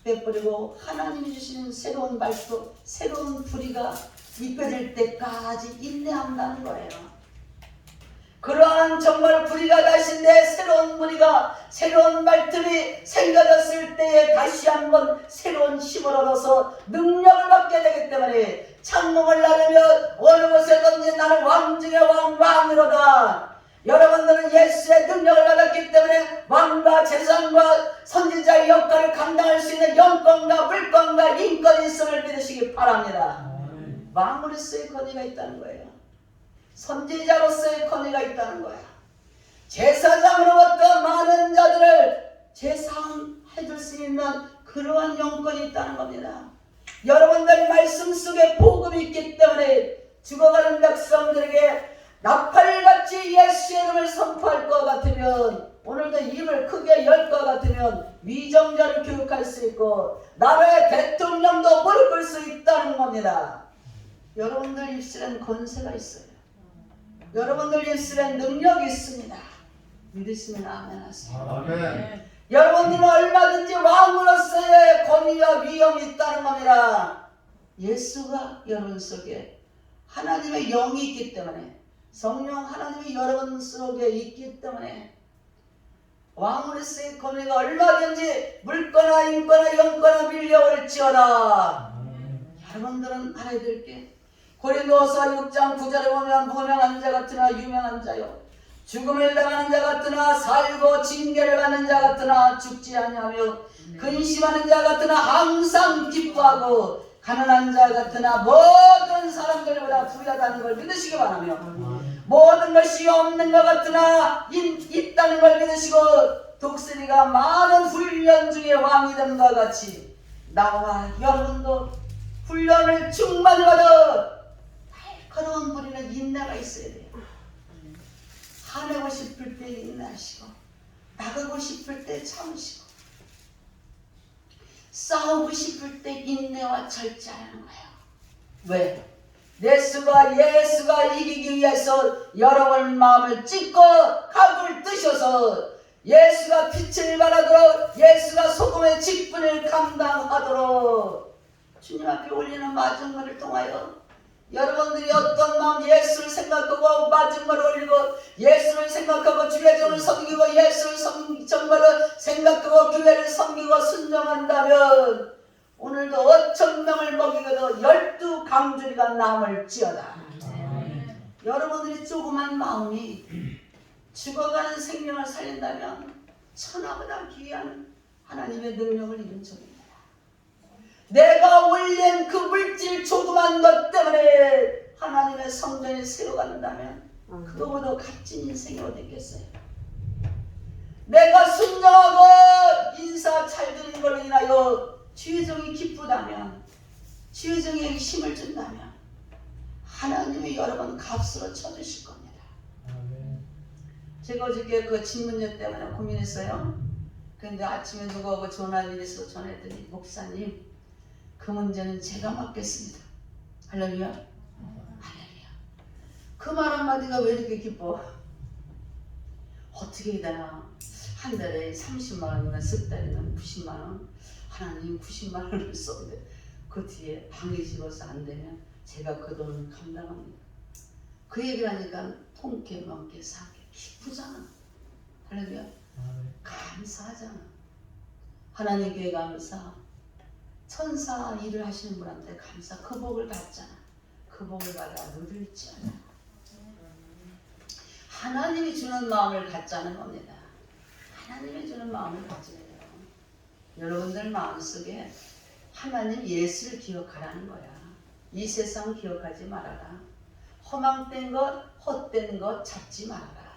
빼버리고 하나님이 주시는 새로운 발톱, 새로운 뿌리가 입혀질 때까지 인내한다는 거예요. 그러한 정말 뿌리가 다시 내 새로운 뿌리가 새로운 발톱이 생겨졌을 때에 다시 한번 새로운 힘을 얻어서 능력을 받게 되기 때문에 창문을 나르면 어느 곳에든지 나는 왕 중에 왕이로다. 여러분들은 예수의 능력을 받았기 때문에 왕과 재산과 선지자의 역할을 감당할 수 있는 영권과 물권과 인권이 있음을 믿으시기 바랍니다. 왕으로서의 권위가 있다는 거예요. 선지자로서의 권위가 있다는 거야. 제사장으로부터 많은 자들을 제사해줄 수 있는 그러한 영권이 있다는 겁니다. 여러분들 말씀 속에 복음이 있기 때문에 죽어가는 백성들에게 나팔같이 예수의 이름을 선포할 것 같으면 오늘도 입을 크게 열 것 같으면 위정자를 교육할 수 있고 나라의 대통령도 무릎 꿇을 수 있다는 겁니다. 여러분들 입술엔 권세가 있어요. 여러분들 입술엔 능력이 있습니다. 믿으시면 아멘 하세요. 아멘. 여러분들은 얼마든지 왕으로서의 권위와 위엄이 있다는 겁니다. 예수가 여러분 속에 하나님의 영이 있기 때문에 성령 하나님이 여러분 속에 있기 때문에 왕으로서의 권위가 얼마든지 물거나 인거나 영거나 밀려올지어다. 여러분들은 알아야 될 게 고린도서 6장 9절에 보면 무명한 자 같으나 유명한 자요 죽음을 당하는 자 같으나 살고 징계를 받는 자 같으나 죽지 아니하며 근심하는 자 같으나 항상 기뻐하고 가난한 자 같으나 모든 사람들보다 부유하다는 걸 믿으시기 바라며 모든 것이 없는 것 같으나 있다는 걸 믿으시고 독수리가 많은 훈련 중에 왕이 된 것 같이 나와 여러분도 훈련을 충만히 받아 날카로운 부리는 인내가 있어야 돼요. 화내고 싶을 때 인내하시고 나가고 싶을 때 참으시고 싸우고 싶을 때 인내와 절제하는 거예요. 왜? 예수가 이기기 위해서 여러분 마음을 찢고 각을 뜨셔서 예수가 빛을 발하도록 예수가 소금의 직분을 감당하도록 주님 앞에 올리는 마중물을 통하여 여러분들이 어떤 마음 예수를 생각하고 마중물을 올리고 예수를 생각하고 주의 종을 섬기고 예수를 정말로 생각하고 교회를 섬기고 순종한다면 오늘도 어천 명을 먹이고도 12강주리가 남을지어다. 여러분들이 조그만 마음이 죽어가는 생명을 살린다면 천하보다 귀한 하나님의 능력을 입은 종입니다. 내가 올린 그 물질 조그만 것 때문에 하나님의 성전이 세워간다면 그거보다 값진 인생이 어디 있겠어요. 내가 순종하고 인사 잘 드리는 걸로 인하여 주의 종이 기쁘다면 주의 종에게 힘을 준다면 하나님이 여러분 값으로 쳐주실 겁니다. 제가 어저께 그 집문제 때문에 고민했어요. 그런데 아침에 누가 오고 전화를 일해서 전화했더니 목사님 그 문제는 제가 맡겠습니다. 할렐루야. 할렐루야. 그 말 한마디가 왜 이렇게 기뻐? 어떻게 되나 한 달에 30만 원이나 석 달에는 90만 원 하나님 90만 원을 썼는데 그 뒤에 방에 집어서 안 되면 제가 그 돈을 감당합니다. 그 얘기를 하니까 통깨 멍깨 사게 기쁘잖아. 할렐루야. 감사하잖아. 하나님께 감사. 천사 일을 하시는 분한테 감사. 그 복을 받잖아. 그 복을 받아 누릴지어다. 하나님이 주는 마음을 갖자는 겁니다. 하나님이 주는 마음을 가져야 돼요. 여러분들 마음속에 하나님 예수를 기억하라는 거야. 이 세상 기억하지 말아라. 허망된 것, 헛된 것 찾지 말아라.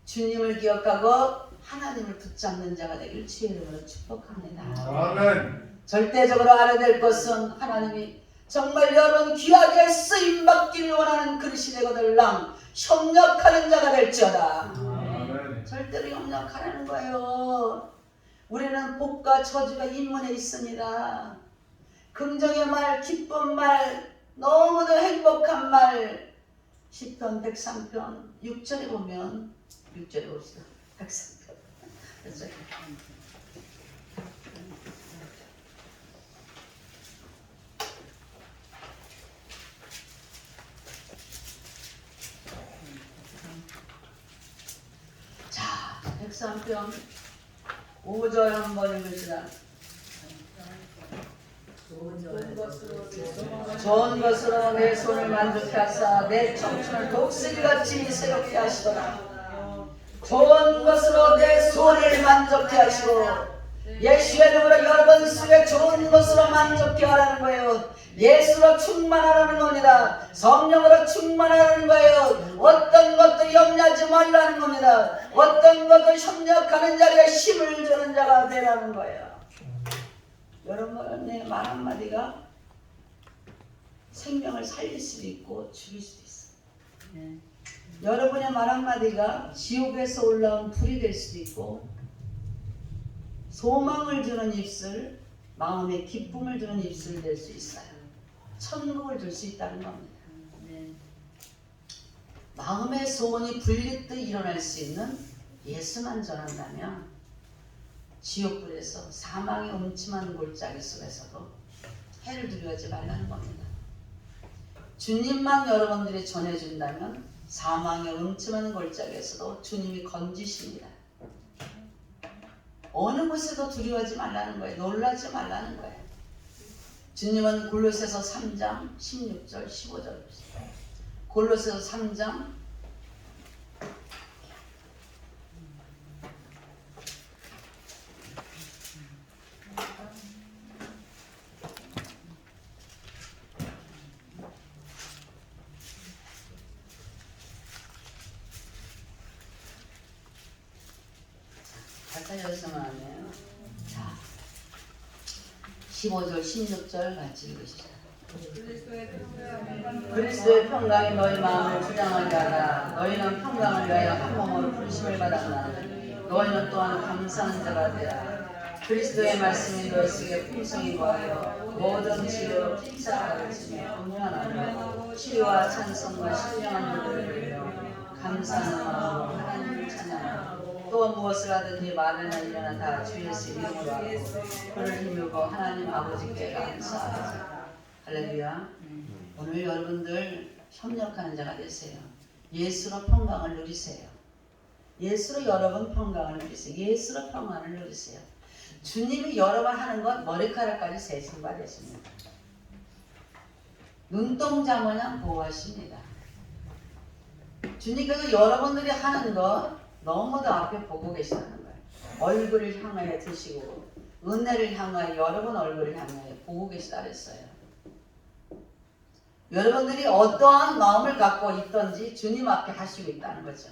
주님을 기억하고 하나님을 붙잡는 자가 되길 주의 이름으로 축복합니다. 아멘. 절대적으로 알아야 될 것은 하나님이 정말 여러분 귀하게 쓰임받기를 원하는 그릇이 되거들랑 협력하는 자가 될지어다. 아멘. 절대로 협력하라는 거예요. 우리는 복과 저주가 인문에 있습니다. 긍정의 말, 기쁜 말, 너무도 행복한 말. 시편 103편 6절에 보면 6절에 봅시다. 103편. 자, 103편 5절 한번 읽읍시다. 좋은 것으로 내 손을 만족케 하사 내 청춘을 독수리같이 새롭게 하시더라. 좋은 것으로 내 손을 만족케 하시고 예수의 이름으로 여러분 속에 좋은 것으로 만족케 하라는 거예요. 예수로 충만하라는 겁니다. 성령으로 충만하라는 거예요. 어떤 것도 염려하지 말라는 겁니다. 어떤 것도 협력하는 자리에 힘을 주는 자가 되라는 거예요. 여러분의 말 한마디가 생명을 살릴 수도 있고 죽일 수도 있어요. 여러분의 말 한마디가 지옥에서 올라온 불이 될 수도 있고 소망을 주는 입술, 마음에 기쁨을 주는 입술이 될 수 있어요. 천국을 줄 수 있다는 겁니다. 마음의 소원이 불리듯 일어날 수 있는 예수만 전한다면 지옥불에서 사망의 음침한 골짜기 속에서도 해를 두려워하지 말라는 겁니다. 주님만 여러분들이 전해준다면 사망의 음침한 골짜기에서도 주님이 건지십니다. 어느 곳에도 두려워하지 말라는 거예요. 놀라지 말라는 거예요. 주님은 골로새서 3장 16절 15절 골로새서 3장 가사 열성하네요. 자, 15절 16절 같이 읽으시죠. 그리스도의 평강이 너희 마음을 주장하게 하라. 너희는 평강을 위하여 한 몸으로 부르심을 받았나. 너희는 또한 감사하는 자가 되라. 그리스도의 말씀이 너희에게 풍성히 거하여 모든 치료로 피차가르치며 공평하며 치유와 찬송과 신령한 노래를 부르며 감사하는 마음으로 하나님을 찬양하고 또 무엇을 하든지 말이나 일어나 다 주 예수 이름으로 하고 그를 힘입어 하나님 아버지께 감사하자. 할렐루야. 오늘 여러분들 협력하는 자가 되세요. 예수로 평강을 누리세요. 예수로 여러분 평강을 누리세요. 예수로 평안을 누리세요. 주님이 여러 번 하는 것 머리카락까지 세신 바 되십니다. 눈동자 마냥 보호하십니다. 주님께서 여러분들이 하는 것 너무도 앞에 보고 계시다는 거예요. 얼굴을 향하여 드시고 은혜를 향하여 여러분 얼굴을 향하여 보고 계시다 그랬어요. 여러분들이 어떠한 마음을 갖고 있던지 주님 앞에 하시고 있다는 거죠.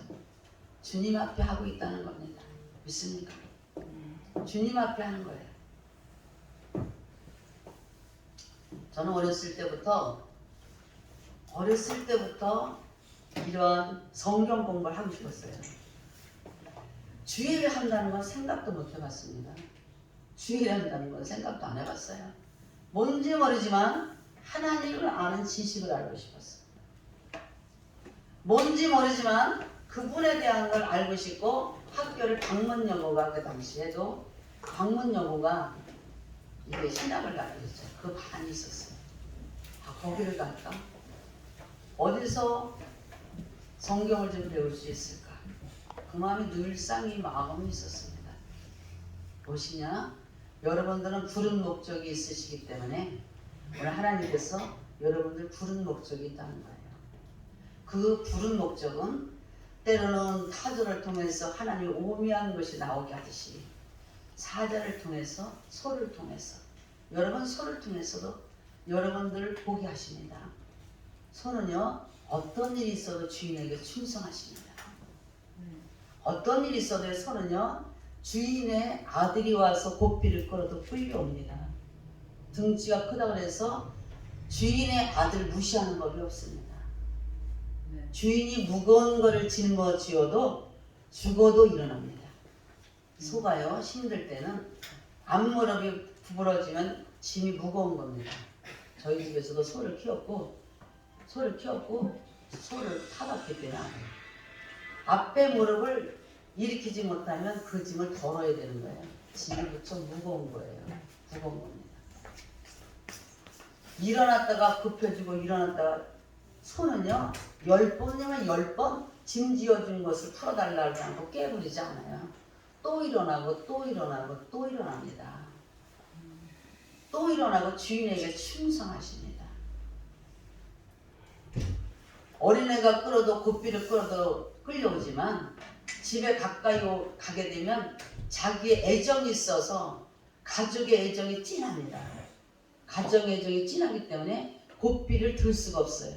주님 앞에 하고 있다는 겁니다. 믿습니까? 주님 앞에 하는 거예요. 저는 어렸을 때부터 이런 성경 공부를 하고 싶었어요. 주일을 한다는 건 생각도 못 해봤습니다. 주일을 한다는 건 생각도 안 해봤어요. 뭔지 모르지만 하나님을 아는 지식을 알고 싶었어요. 뭔지 모르지만 그분에 대한 걸 알고 싶고 학교를 방문여고가 그 당시에도 방문여고가 이게 신학을 가르쳤죠. 그 반이 있었어요. 아, 거기를 갈까? 어디서 성경을 좀 배울 수 있을까? 그 마음이 늘상 이 마음이 있었습니다. 무엇이냐? 여러분들은 부른 목적이 있으시기 때문에 오늘 하나님께서 여러분들 부른 목적이 있다는 거예요. 그 부른 목적은 때로는 타조를 통해서 하나님의 오묘한 것이 나오게 하듯이 사자를 통해서 소를 통해서 여러분 소를 통해서도 여러분들을 보게 하십니다. 소는요 어떤 일이 있어도 주인에게 충성하십니다. 어떤 일이 있어도 소는요 주인의 아들이 와서 고삐를 끌어도 끌려옵니다. 등치가 크다고 해서 주인의 아들 무시하는 법이 없습니다. 주인이 무거운 것을 짊어지어도 죽어도 일어납니다. 소가요 힘들 때는 앞무릎이 구부러지면 짐이 무거운 겁니다. 저희 집에서도 소를 키웠고 소를 타봤기 때문에 앞에 무릎을 일으키지 못하면 그 짐을 덜어야 되는 거예요. 짐이 무척 무거운 거예요. 무거운 겁니다. 일어났다가 급해지고 일어났다가 소는요 10번이면 10번 짐 지어준 것을 풀어달라고 하고 깨부리지 않아요. 또 일어나고 또 일어나고 또 일어납니다. 또 일어나고 주인에게 충성하십니다. 어린애가 끌어도 고삐를 끌어도 끌려오지만 집에 가까이 가게 되면 자기의 애정이 있어서 가족의 애정이 진합니다. 가정의 애정이 진하기 때문에 고삐를 들 수가 없어요.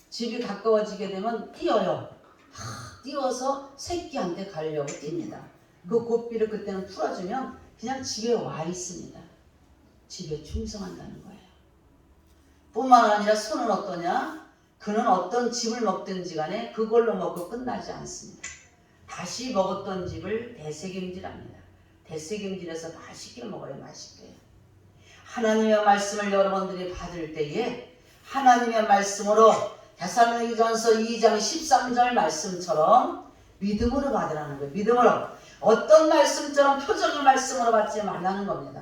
집이 가까워지게 되면 뛰어요. 뛰어서 새끼한테 가려고 뜁니다. 그 고삐를 그때는 풀어주면 그냥 집에 와 있습니다. 집에 충성한다는 거예요. 뿐만 아니라 소는 어떠냐? 그는 어떤 집을 먹든지 간에 그걸로 먹고 끝나지 않습니다. 다시 먹었던 집을 되새김질합니다. 되새김질해서 맛있게 먹어요. 맛있게. 하나님의 말씀을 여러분들이 받을 때에 하나님의 말씀으로 데살로니가전서 2장 13절 말씀처럼 믿음으로 받으라는 거예요. 믿음으로. 어떤 말씀처럼 표적의 말씀으로 받지 말라는 겁니다.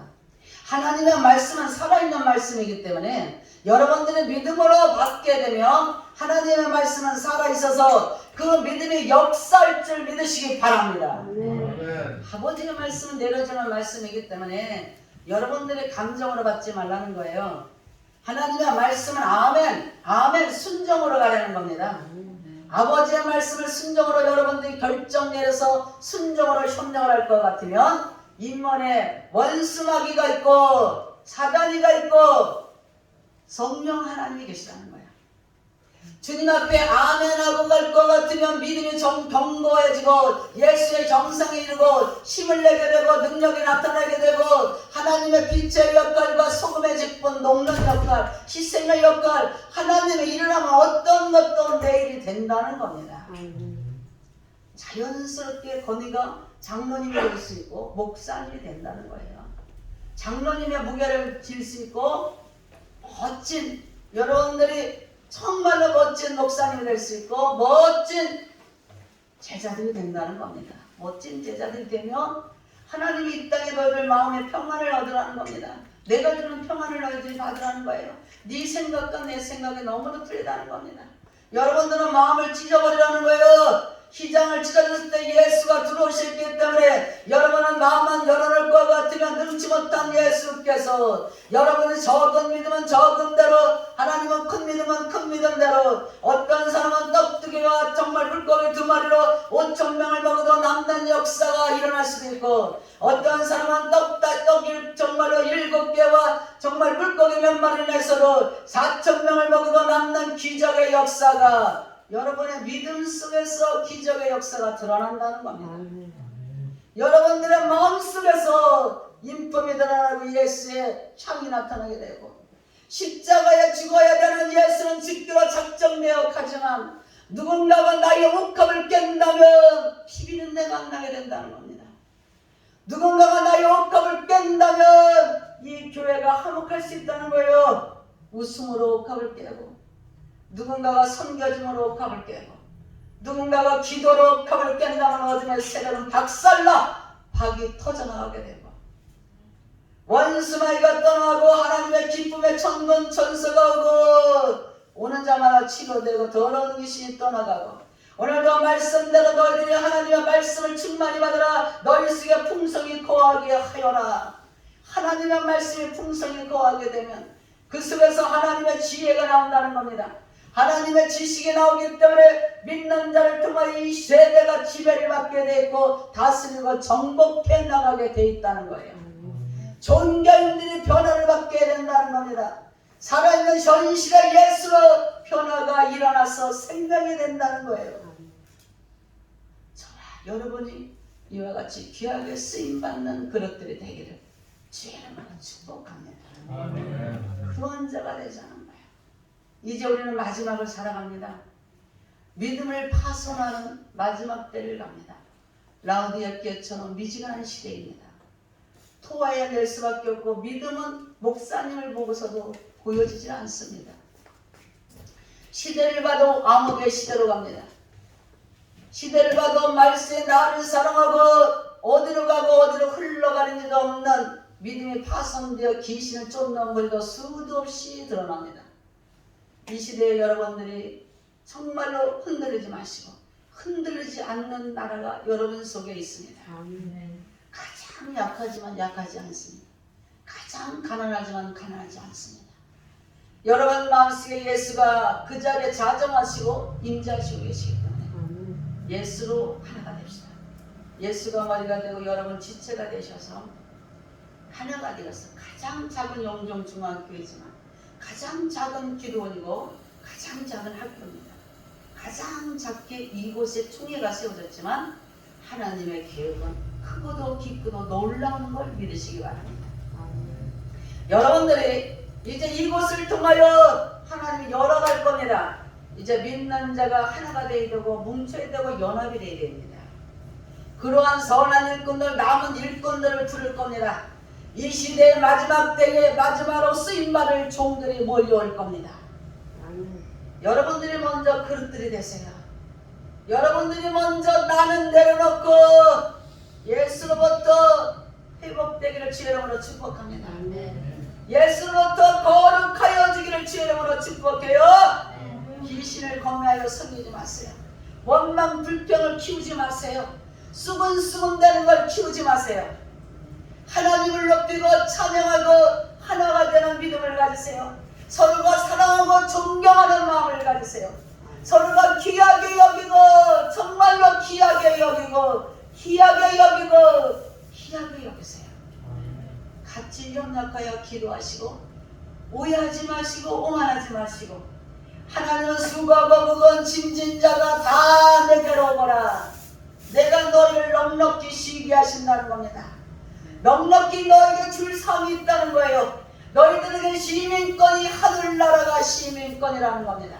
하나님의 말씀은 살아있는 말씀이기 때문에 여러분들의 믿음으로 받게 되면 하나님의 말씀은 살아있어서 그 믿음이 역사할 줄 믿으시기 바랍니다. 아버지의 말씀은 내려주는 말씀이기 때문에 여러분들의 감정으로 받지 말라는 거예요. 하나님의 말씀은 아멘 순종으로 가라는 겁니다. 아버지의 말씀을 순종으로 여러분들이 결정 내려서 순종으로 협력을 할 것 같으면 인문에 원수마귀가 있고 사단이가 있고 성령 하나님이 계시다는 거예요. 주님 앞에 아멘하고 갈 것 같으면 믿음이 견고해지고 예수의 정상에 이르고 힘을 내게 되고 능력이 나타나게 되고 하나님의 빛의 역할과 소금의 직분 녹는 역할 희생의 역할 하나님의 일을 하면 어떤 것도 내일이 된다는 겁니다. 자연스럽게 건의가 장로님이 될 수 있고 목사님이 된다는 거예요. 장로님의 무게를 질 수 있고 멋진 여러분들이 정말로 멋진 목사님이 될 수 있고 멋진 제자들이 된다는 겁니다. 멋진 제자들이 되면 하나님이 이 땅에 너희들 마음의 평안을 얻으라는 겁니다. 내가 주는 평안을 너희들이 받으라는 거예요. 네 생각과 내 생각이 너무도 틀리다는 겁니다. 여러분들은 마음을 찢어버리라는 거예요. 휘장을 찢어졌을 때 예수가 들어오셨기 때문에 여러분은 마음만 열어놓을 것 같으면 능치 못한 예수께서 여러분이 적은 믿으면 적은 대로 하나님은 큰 믿으면 큰 믿음대로 어떤 사람은 떡두개와 정말 물고기 2마리로 5,000명을 먹어도 남는 역사가 일어날 수도 있고 어떤 사람은 떡이 정말로 7개와 정말 물고기 몇 마리 내서도 4,000명을 먹어도 남는 기적의 역사가 여러분의 믿음 속에서 기적의 역사가 드러난다는 겁니다. 여러분들의 마음속에서 인품이 드러나고 예수의 향이 나타나게 되고 십자가에 죽어야 되는 예수는 죽기로 작정되어 가지만 누군가가 나의 옥합을 깬다면 피비는 내가 안 나게 된다는 겁니다. 누군가가 나의 옥합을 깬다면 이 교회가 화목할 수 있다는 거예요. 웃음으로 옥합을 깨고 누군가가 섬겨줌으로 옥합을 깨고 누군가가 기도로 옥합을 깬다면 어둠의 세력은 박살나 박이 터져나가게 되고 원수마귀가 떠나고 하나님의 기쁨의 천군 천사가 오고 오는 자마다 치료되고 더러운 귀신이 떠나가고 오늘도 말씀대로 너희들이 하나님의 말씀을 충만히 받으라. 너희 속에 풍성이 거하게 하여라. 하나님의 말씀이 풍성히 거하게 되면 그 속에서 하나님의 지혜가 나온다는 겁니다. 하나님의 지식이 나오기 때문에 믿는 자를 통하여 이 세대가 지배를 받게 돼 있고 다스리고 정복해 나가게 돼 있다는 거예요. 종교인들이 변화를 받게 된다는 겁니다. 살아있는 현실의 예수로 변화가 일어나서 생명이 된다는 거예요. 여러분이 이와 같이 귀하게 쓰임받는 그릇들이 되기를 주의 이름으로 축복합니다. 그런 자가 되자는 거예요. 이제 우리는 마지막을 살아갑니다. 믿음을 파손하는 마지막 때를 갑니다. 라우디아께처럼 미지근한 시대입니다. 토하여 낼 수밖에 없고 믿음은 목사님을 보고서도 보여지지 않습니다. 시대를 봐도 암흑의 시대로 갑니다. 시대를 봐도 말세에 나를 사랑하고 어디로 가고 어디로 흘러가는지도 없는 믿음이 파손되어 귀신을 쫓는 물도 수도 없이 드러납니다. 이 시대에 여러분들이 정말로 흔들리지 마시고 흔들리지 않는 나라가 여러분 속에 있습니다. 가장 약하지만 약하지 않습니다. 가장 가난하지만 가난하지 않습니다. 여러분 마음속에 예수가 그 자리에 자정하시고 임재하시고 계시기 때문에 예수로 하나가 됩시다. 예수가 머리가 되고 여러분 지체가 되셔서 하나가 되어서 가장 작은 영종중앙교회지만 가장 작은 기도원이고 가장 작은 학교입니다. 가장 작게 이곳에 총회가 세워졌지만 하나님의 계획은 크고도 깊고도 놀라운 걸 믿으시기 바랍니다. 여러분들이 이제 이곳을 통하여 하나님이 열어갈 겁니다. 이제 믿는 자가 하나가 되어야 되고 뭉쳐야 되고 연합이 되어야 됩니다. 그러한 선한 일꾼들 남은 일꾼들을 부를 겁니다. 이 시대의 마지막 때에 마지막으로 쓰임받을 종들이 몰려올 겁니다. 여러분들이 먼저 그릇들이 되세요. 여러분들이 먼저 나는 내려놓고 예수로부터 회복되기를 주의 이름으로 축복합니다. 예수로부터 거룩하여지기를 주의 이름으로 축복해요. 귀신을 경외하여 섬기지 마세요. 원망 불평을 키우지 마세요. 수근수근대는 걸 키우지 마세요. 하나님을 높이고 찬양하고 하나가 되는 믿음을 가지세요. 서로가 사랑하고 존경하는 마음을 가지세요. 서로가 귀하게 여기고 정말로 귀하게 여기고 희하게 여기고 희하게 여기세요. 같이 협력하여 기도하시고 오해하지 마시고 오만하지 마시고 하나님은 수고하고 무거운 짐진 자가 다 내게로 오거라. 내가 너희를 넉넉히 쉬게 하신다는 겁니다. 넉넉히 너에게 줄 상이 있다는 거예요. 너희들에게 시민권이 하늘나라가 시민권이라는 겁니다.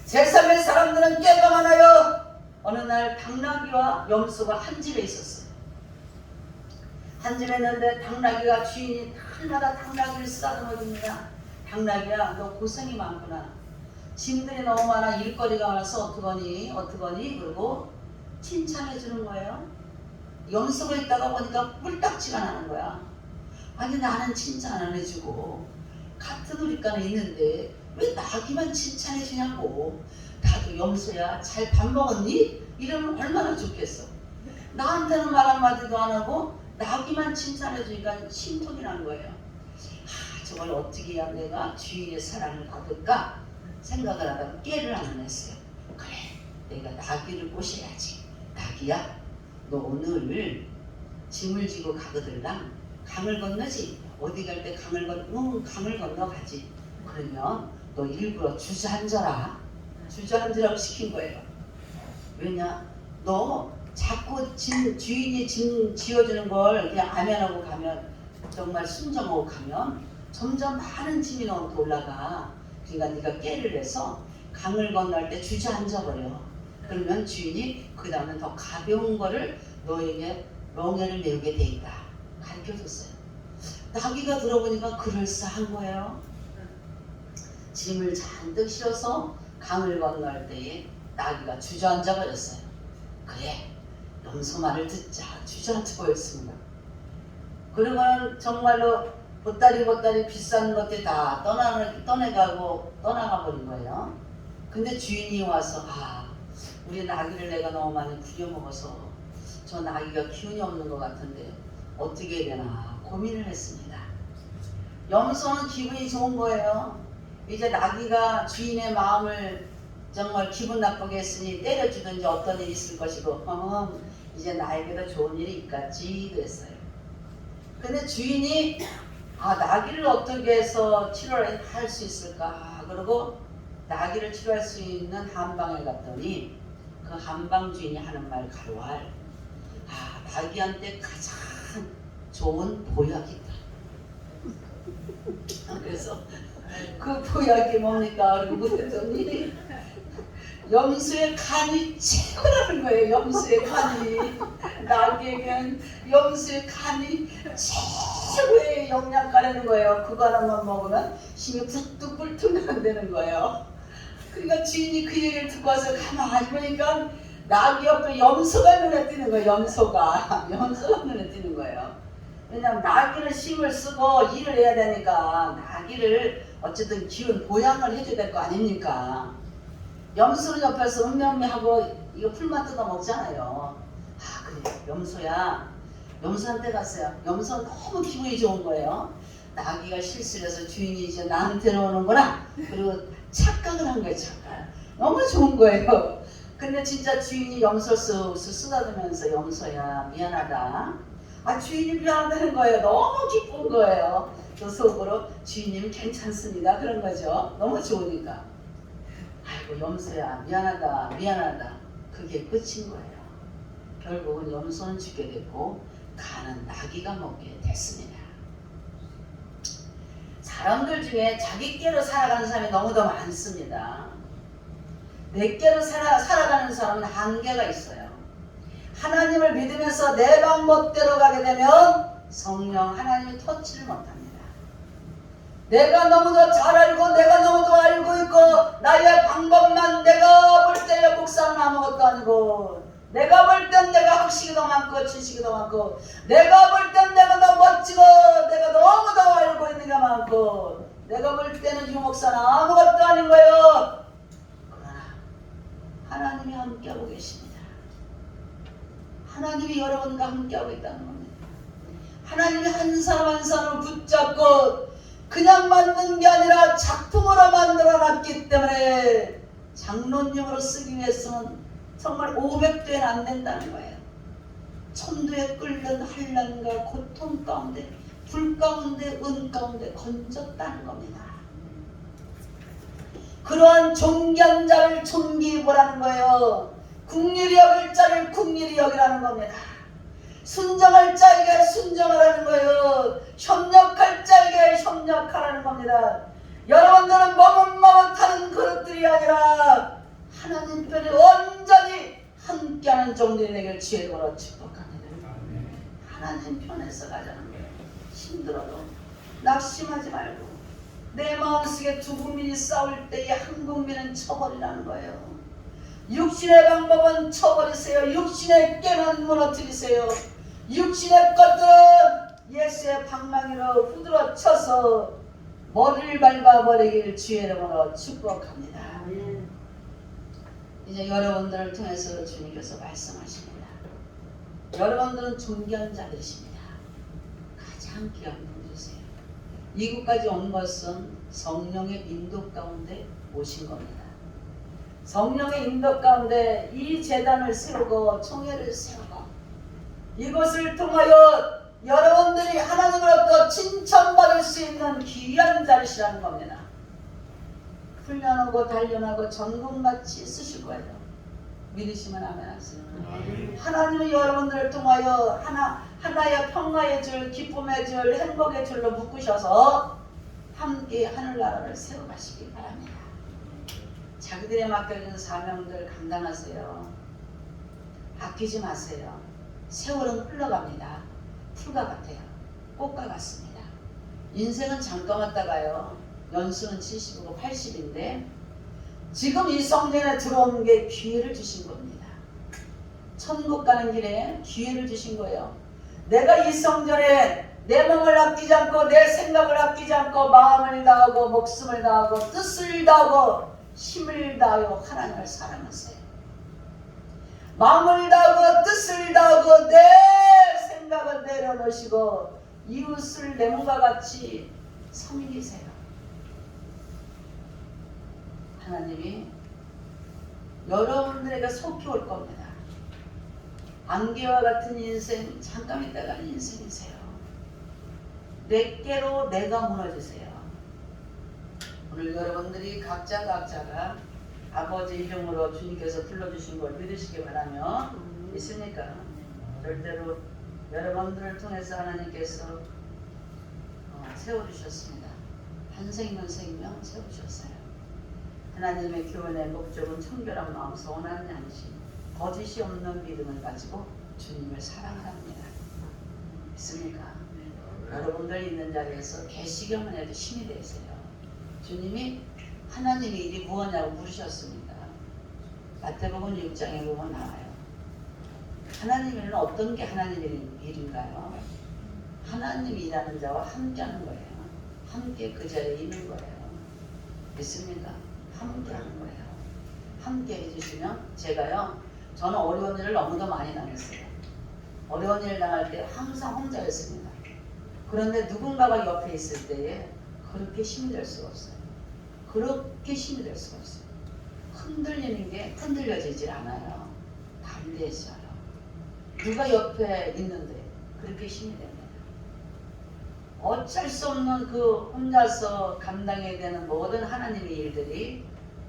제3의 사람들은 깨방하나요 어느 날 당나귀와 염소가 한 집에 있었어요. 단집했는데 당나귀가 주인이 날마다 당나귀를 쓰다듬어 줍니다. 당나귀야 너 고생이 많구나. 짐들이 너무 많아 일거리가 많아서 어떡하니 그러고 칭찬해 주는 거예요. 염소가 있다가 보니까 꿀딱지가 나는 거야. 아니 나는 칭찬 안 해주고 같은 우리과에 있는데 왜 나귀만 칭찬해 주냐고. 나도 염소야 잘 밥 먹었니? 이러면 얼마나 좋겠어. 나한테는 말 한마디도 안 하고 나귀만 칭찬해 주니까 심통이 난 거예요. 저걸 어떻게 해야 내가 주인의 사랑을 받을까 생각을 하다가 깨를 안 했어요. 그래 내가 나귀를 꼬셔야지. 나귀야 너 오늘 짐을 지고 가거들랑 강을 건너지. 어디 갈 때 강을 건너가지. 그러면 너 일부러 주저앉아라. 주저앉으라고 시킨 거예요. 왜냐 너 자꾸 주인이 짐 지어주는 걸 그냥 아면하고 가면 정말 순정하고 가면 점점 많은 짐이 너한테 올라가. 그러니까 네가 깨를 해서 강을 건널 때 주저앉아버려. 그러면 주인이 그 다음에 더 가벼운 거를 너에게 멍에를 메우게 돼 있다. 가르쳐줬어요. 나귀가 들어보니까 그럴싸한 거예요. 짐을 잔뜩 실어서 강을 건널 때에 나귀가 주저앉아 버렸어요. 그래 염소 말을 듣자. 주저앉아 버렸습니다. 그러고는 정말로 보따리 비싼 것들 다 떠나가 버린 거예요. 근데 주인이 와서 우리 나귀를 내가 너무 많이 부려먹어서 저 나귀가 기운이 없는 것 같은데 어떻게 해야 되나 고민을 했습니다. 염소는 기분이 좋은 거예요. 이제 나귀가 주인의 마음을 정말 기분 나쁘게 했으니 때려주든지 어떤 일이 있을 것이고 이제 나에게도 좋은 일이 있겠지 그랬어요. 근데 주인이 나귀를 어떻게 해서 치료를 할 수 있을까 그러고 나귀를 치료할 수 있는 한방에 갔더니 그 한방 주인이 하는 말 가로할 나귀한테 가장 좋은 보약이 있다. 그래서 그 보약이 뭡니까? 그리고 묻었더니 염소의 간이 최고라는 거예요. 염소의 간이 나귀에겐 염소의 간이 최고의 영양가라는 거예요. 그거 하나만 먹으면 힘이 뚝뚝 나는다는 거예요. 그러니까 주인이 그 얘기를 듣고 와서 가만히 보니까 나귀 옆에 염소가 눈에 띄는 거예요. 염소가 눈에 띄는 거예요. 왜냐하면 나귀는 힘을 쓰고 일을 해야 되니까 나귀를 어쨌든 기운 보양을 해줘야 될 거 아닙니까? 염소는 옆에서 음미하고 이거 풀만 뜯어 먹잖아요. 그래 염소야. 염소한테 갔어요. 염소는 너무 기분이 좋은 거예요. 나귀가 실수를 해서 주인이 이제 나한테 오는구나. 그리고 착각을 한 거예요. 착각. 너무 좋은 거예요. 근데 진짜 주인이 염소 쓰다듬으면서 염소야 미안하다. 주인이 미안하다는 거예요. 너무 기쁜 거예요. 또 속으로 주인님 괜찮습니다. 그런 거죠. 너무 좋으니까. 아이고 염소야 미안하다. 그게 끝인 거예요. 결국은 염소는 죽게 됐고 간은 나귀가 먹게 됐습니다. 사람들 중에 자기께로 살아가는 사람이 너무도 많습니다. 내께로 살아가는 사람은 한계가 있어요. 하나님을 믿으면서 내 방법대로 가게 되면 성령 하나님이 터치를 못합니다. 내가 너무도 잘 알고 내가 너무도 알고 있고 나의 방법만 내가 볼 때 목사는 아무것도 아니고 내가 볼 땐 내가 학식이 더 많고 지식이 더 많고 내가 볼 땐 내가 더 멋지고 내가 너무 더 알고 있는 게 많고 내가 볼 때는 이 목사는 아무것도 아닌 거예요. 그러나 하나님이 함께하고 계십니다. 하나님이 여러분과 함께하고 있다는 겁니다. 하나님이 한 사람 한 사람을 붙잡고 그냥 만든 게 아니라 작품으로 만들어놨기 때문에 장로님으로 쓰기 위해서는 정말 500도엔 안 된다는 거예요. 천도에 끓는 환난과 고통 가운데 불 가운데 은 가운데 건졌다는 겁니다. 그러한 존귀한 자를 존귀히 보라는 거예요. 국률이 여길 자를 국률이 여기라는 겁니다. 순정할 자에게 순정하라는 거예요. 협력할 자에게 협력하라는 겁니다. 여러분들은 머뭇머뭇하는 그릇들이 아니라 하나님 편에 온전히 함께하는 종들이 되길 주의 걸어 축복합니다. 하나님 편에서 가자는 거예요. 힘들어도 낙심하지 말고 내 마음속에 두 국민이 싸울 때에 한 국민은 쳐버리라는 거예요. 육신의 방법은 쳐버리세요. 육신의 깨는 무너뜨리세요. 육신의 것들은 예수의 방망이로 후들어 쳐서 머리를 밟아버리길 주의 이름으로 축복합니다. 이제 여러분들을 통해서 주님께서 말씀하십니다. 여러분들은 존귀한 자들이십니다. 가장 귀한 분들이세요. 이곳까지 온 것은 성령의 인도 가운데 오신 겁니다. 성령의 인도 가운데 이 제단을 세우고 총회를 세우고 이것을 통하여 여러분들이 하나님으로부터 칭찬받을 수 있는 귀한 자리시라는 겁니다. 훈련하고 단련하고 전공같이 쓰실 거예요. 믿으시면 아멘 하세요. 하나님은 여러분들을 통하여 하나의 평화의 줄, 기쁨의 줄, 행복의 줄로 묶으셔서 함께 하늘나라를 세워가시기 바랍니다. 자기들의 맡겨진 사명들 감당하세요. 아끼지 마세요. 세월은 흘러갑니다. 풀과 같아요. 꽃과 같습니다. 인생은 잠깐 왔다가요. 연수는 70이고 80인데 지금 이 성전에 들어온 게 기회를 주신 겁니다. 천국 가는 길에 기회를 주신 거예요. 내가 이 성전에 내 몸을 아끼지 않고 내 생각을 아끼지 않고 마음을 다하고 목숨을 다하고 뜻을 다하고 힘을 다하여 하나님을 사랑하세요. 마음을 다하고 뜻을 다하고 내 생각을 내려놓으시고 이웃을 내 몸과 같이 섬기세요. 하나님이 여러분들에게 속히 올 겁니다. 안개와 같은 인생, 잠깐 있다가는 인생이세요. 내게로 내가 무너지세요. 오늘 여러분들이 각자가 아버지 이름으로 주님께서 불러주신 걸 믿으시기 바라며 있습니까? 절대로 여러분들을 통해서 하나님께서 세워주셨습니다. 한 생명 세우셨어요. 하나님의 교훈의 목적은 청결한 마음, 선한 양심, 거짓이 없는 믿음을 가지고 주님을 사랑합니다. 있습니까? 여러분들 있는 자리에서 계시기만 해도 힘이 되세요. 주님이 하나님의 일이 무엇냐고 물으셨습니다. 마태복음 6장에 보면 나와요. 하나님의 일은 어떤 게 하나님의 일인가요? 하나님이 일하는 자와 함께하는 거예요. 함께 그 자리에 있는 거예요. 믿습니까? 함께하는 거예요. 함께 해주시면 저는 어려운 일을 너무도 많이 당했어요. 어려운 일 당할 때 항상 혼자였습니다. 그런데 누군가가 옆에 있을 때에 그렇게 힘이 될 수가 없어요. 그렇게 힘이 될 수가 없어요. 흔들리는 게 흔들려지질 않아요. 담대해져요. 누가 옆에 있는데 그렇게 힘이 됩니다. 어쩔 수 없는 그 혼자서 감당해야 되는 모든 하나님의 일들이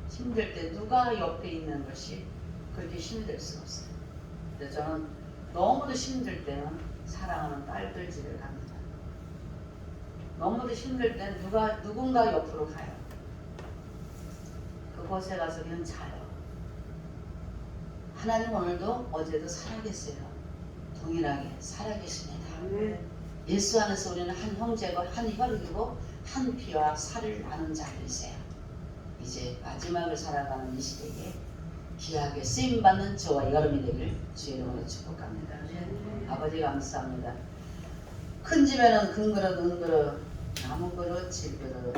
힘들 때 누가 옆에 있는 것이 그렇게 힘이 될 수가 없어요. 근데 저는 너무도 힘들 때는 사랑하는 딸들 집에 갑니다. 너무도 힘들 때는 누군가 옆으로 가요. 그곳에 가서 그냥 자요. 하나님 오늘도 어제도 살아계세요. 동일하게 살아계십니다. 예수 안에서 우리는 한 형제고 한 혈육이고 한 피와 살을 나눈 자들이세요. 이제 마지막을 살아가는 이 시대에 귀하게 쓰임받는 저와 여러분이 되길 주의 이름으로 축복합니다. 아버지 감사합니다. 큰 집에는 큰 그릇, 은 그릇, 나무 그릇, 질 그릇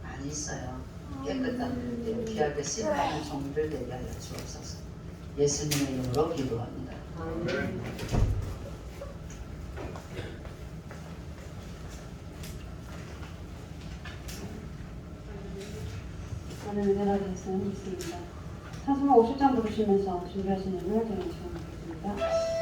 많이 있어요. 깨끗한 그릇, 귀하게 쓰임받는 종들 되게 하여 주옵소서. 예수님의 이름으로 기도합니다. 하나님 은혜가 되었으면 믿습니다. 찬송가 50장 부르시면서 준비하시는 을 저는 지금 하겠습니다.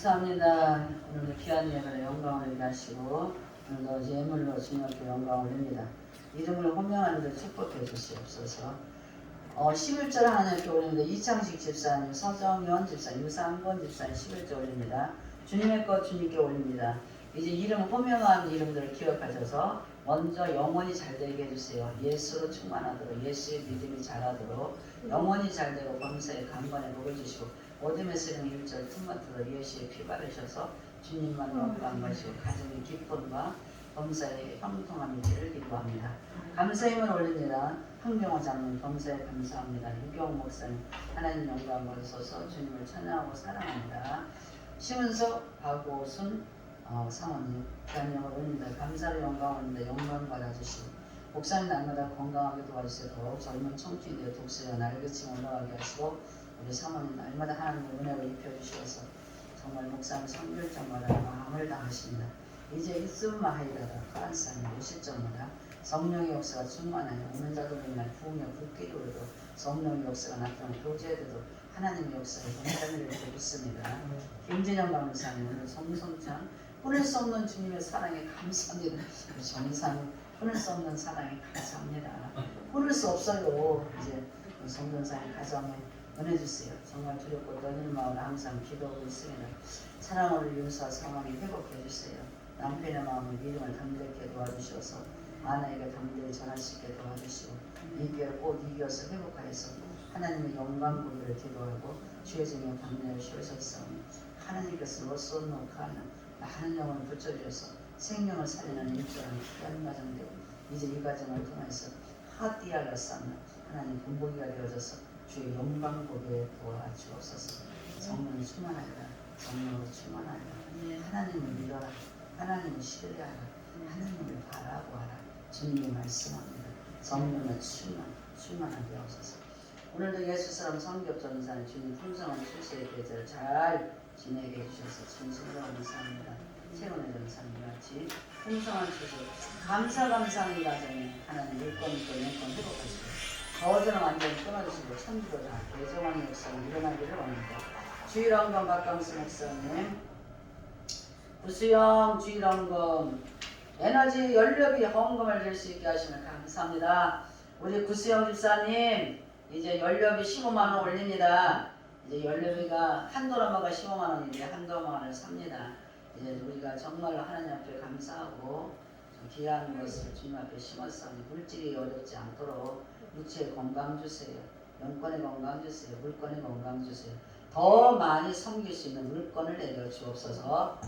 감사합니다. 오늘도 귀한 예배를 영광을 위하시고 오늘도 예물로 주님께 영광을 올립니다. 이름을 호명하는 데 축복해 주시옵소서. 11절 하나님께 올립니다. 이창식 집사님, 서정현 집사님, 유상권 집사님 11절 올립니다. 주님의 것 주님께 올립니다. 이제 이름 호명한 이름들을 기억하셔서 먼저 영혼이 잘되게 해주세요. 예수로 충만하도록, 예수의 믿음이 자라도록 영혼이 잘되고 범사에 강건에 복을 주시고 어둠의 쓰는 1절 틈마트로 예수의 피 바르셔서 주님만 영광하시고 가정의 기쁨과 범사의 형통함이 되를 기도합니다. 감사힘을 올립니다. 황병호 장로님 범사에 감사합니다. 유경 목사님 하나님 영광 받으소서. 주님을 찬양하고 사랑합니다. 심은석 박오순 사모님 대한영을 올립니다. 감사를 영광 올립니다. 영광 받아주시고 목사님 날마다 건강하게 도와주세요. 더욱 젊은 청춘들의 독수리가 날개치며 올라가게 하시고 우리 사모님 날마다 하나님의 은혜를 입혀주셔서 정말 목사님 성결정마다 마음을 다하십니다. 이제 이스마하이라다 프랑스는 50점마다 성령의 역사가 충만하여 오는 자들로 인한 부흥의 불기도로도 성령의 역사가 나타나는 교제에도 하나님의 역사를 동참을 이렇게 믿습니다. 김진영 강사님 오늘 성성찬 끊을 수 없는 주님의 사랑에 감사합니다. 정의사님 끊을 수 없는 사랑에 감사합니다. 끊을 수 없어요. 이제 성전사님 가정에 은혜 주세요. 정말 두렵고 떨리는 마음으로 항상 기도하고 있습니다. 사랑으로 윤사 상황이 회복해 주세요. 남편의 마음을 믿음을 담대하게 도와주셔서 아내에게 담대히 전할 수 있게 도와주시고 이교를 꼭 이겨서 회복하여서 하나님의 영광 보기를 기도하고 주의 증에 담대히 쉬우셨사오니 하나님께서 로쏘노카는 많은 영혼을 붙여주셔서 생명을 살리는 일조라는 귀한 가정되고 이제 이 가정을 통해서 하디아가 쌓는 하나님 본보기가 되어져서 주의 영광 보기에 도와주옵소서. 성령이 충만하리라. 성령으로 충만하리라. 하나님을 믿어라. 하나님을 신뢰하라. 하나님을 바라보아라. 주님이 말씀합니다. 성령의 충만하게 하옵소서. 오늘도 예수 사람 성격 전사는 주님 풍성한 출세의 계절을 잘 지내게 해주셔서 진심으로 감사합니다. 최근의 전사님 같이 풍성한 출세 감사하는 가정에 하나님 일권과 영권 회복하시고 거저는 완전히 끊어주시고 천주로 다 개정하는 역사가 일어나기를 원합니다. 주일왕건 박강수 목사님 부수영 주일왕건 에너지 연료비 헌금을 줄 수 있게 하시면 감사합니다. 우리 구수영 집사님 이제 연료비 15만원 올립니다. 이제 연료비가 한 도라마가 15만원인데 한 도라마를 삽니다. 이제 우리가 정말로 하나님 앞에 감사하고 귀한 것을 주님 앞에 심었사오니 물질이 어렵지 않도록 육체의 건강 주세요. 영권의 건강 주세요. 물권의 건강 주세요. 더 많이 섬길 수 있는 물권을 내려 주옵소서.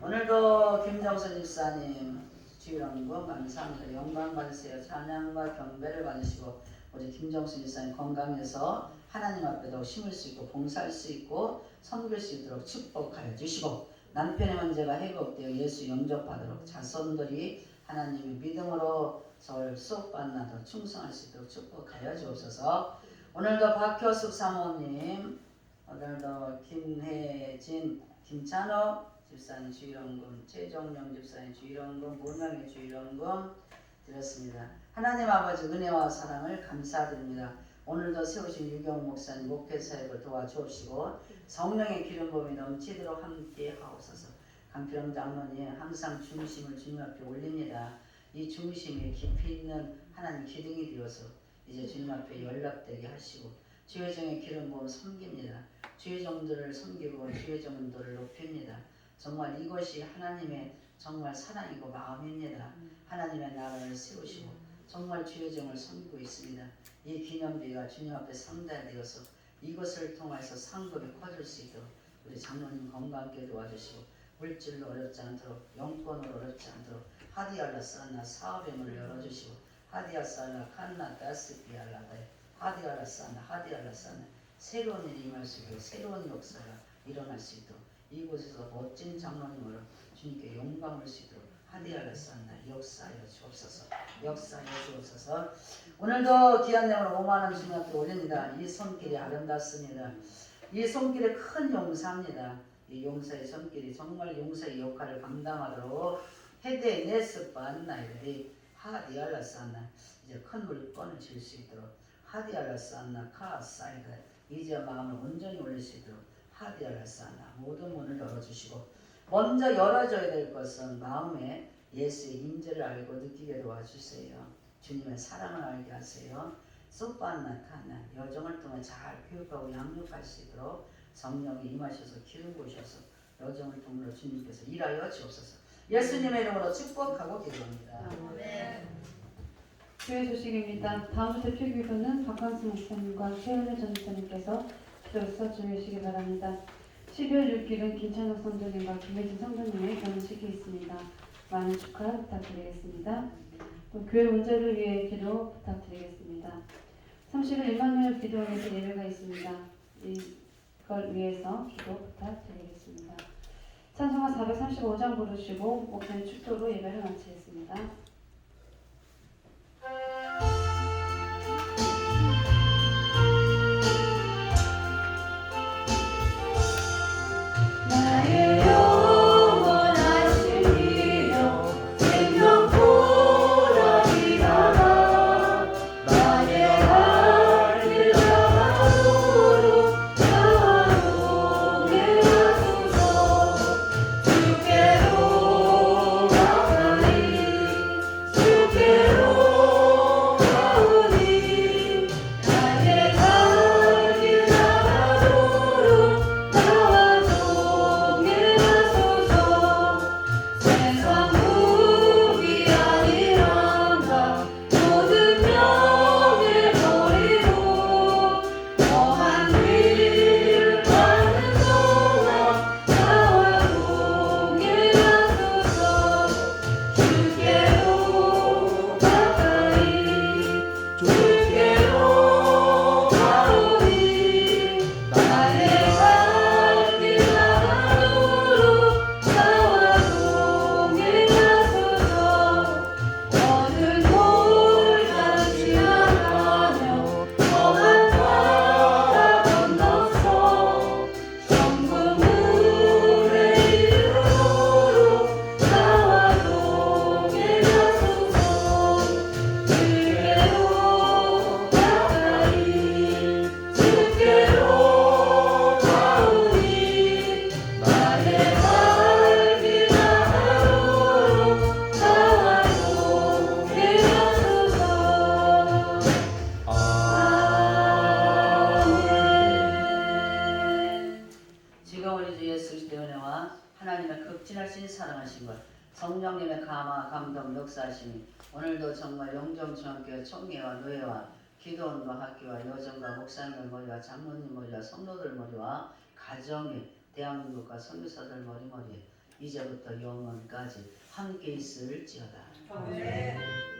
오늘도 김정선 집사님 주일왕건 감사합니다. 영광 받으세요. 찬양과 경배를 받으시고 우리 김정선 집사님 건강해서 하나님 앞에도 심을 수 있고 봉사할 수 있고 섬길 수 있도록 축복하여 주시고 남편의 문제가 회복되어 예수 영접하도록 자손들이 하나님의 믿음으로 저를 수업받나도 충성할 수 있도록 축복하여 주옵소서. 오늘도 박효숙 사모님, 오늘도 김혜진, 김찬호 집사님 주일원금, 최종영 집사님 주일원금, 문명의 주일원금 드렸습니다. 하나님 아버지 은혜와 사랑을 감사드립니다. 오늘도 세우신 유경 목사님 목회 사역을 도와주옵시고 성령의 기름 부음이 넘치도록 함께 하옵소서. 강필영 장로님 항상 중심을 주님 앞에 올립니다. 이 중심이 깊이 있는 하나님 기둥이 되어서 이제 주님 앞에 연락되게 하시고 주의 종의 기름 부음 섬깁니다. 주의 종들을 섬기고 주의 종들을 높입니다. 정말 이것이 하나님의 정말 사랑이고 마음입니다. 하나님의 나라를 세우시고 정말 주의 종을 섬기고 있습니다. 이 기념비가 주님 앞에 상달되어서 이것을 통해서 상급이 커질 수 있도록 우리 장로님 건강하게 도와주시고 물질로 어렵지 않도록 영권으로 어렵지 않도록 하디알라 사나 사업의 문을 열어주시고 하디알 사나 칸나 다스비알라다에 하디알라 사나 새로운 일이 임할 수 있도록 새로운 역사가 일어날 수 있도록 이곳에서 멋진 장로님으로 주님께 영광을 올 수 있도록 하디알라 사나 역사하여 주옵소서. 역사하여 주옵소서. 오늘도 귀한 내용으로 5만원 주님 앞에 올립니다. 이 손길이 아름답습니다. 이 손길이 큰 용사입니다. 이 용사의 손길이 정말 용사의 역할을 감당하도록 헤데 네스반나이리 하디알라산나 이제 큰 물건을 질 수 있도록 하디알라산나 카사이드 이제 마음을 온전히 올릴 수 있도록 하디알라사나 모든 문을 열어주시고 먼저 열어줘야 될 것은 마음에 예수의 임재를 알고 느끼게 도와주세요. 주님의 사랑을 알게 하세요. 소반나타나 여정을 통해 잘 교육하고 양육할 수 있도록 성령이 임하셔서 기름부으셔서 여정을 통로 주님께서 일하여 주옵소서. 예수님의 이름으로 축복하고 기도합니다. 교회 소식입니다. 다음 주 대표 기도는 박광수 목사님과 최은혜 전도사님께서 기도해서 주시기 바랍니다. 12월 6일은 김찬욱 성도님과 김혜진 성도님의 결혼식이 있습니다. 많은 축하 부탁드리겠습니다. 또 교회 문제를 위해 기도 부탁드리겠습니다. 30일 임마누엘 기도원에서 예배가 있습니다. 이걸 위해서 기도 부탁드리겠습니다. 찬송가 435장 부르시고 목사님 축도로 예배를 마치겠습니다. 나의 영원하신 이여 생명보라기다가 나의 할길 나가도록 나와 동행하소서. 주께로 가까이 주께로 가오니 나의 할길 나가도록 나와 동행하소서. 세상 무기 아니란다 모든 명예 버리고 험한 길 가는 동안 나와 동행하소서. 주께로 가까이 주께로 가오니 나의 할길 나가도록 나와 동행하소서. 어느 돌가를 지나가며 험한 바다 건너서 성부물에 이르도록 나와 동행하소서. 주께로 가까이 주께로 가오니 나의 할길 나가도록 나와 동행하소서. 아멘. 지금 우리 주 예수 그리스도의 은혜와 하나님의 극진하신 사랑하신 것 성령님의 감화 감동 역사하심이 오늘도 정말 영정 중앙교회 총회와 노회와 기도원과 학교와 여정과 목사님들 머리와 장로님 머리와 성도들 머리와 가정에 대한민국과 선교사들 머리머리에 이제부터 영원까지 함께 있을지어다. 아멘.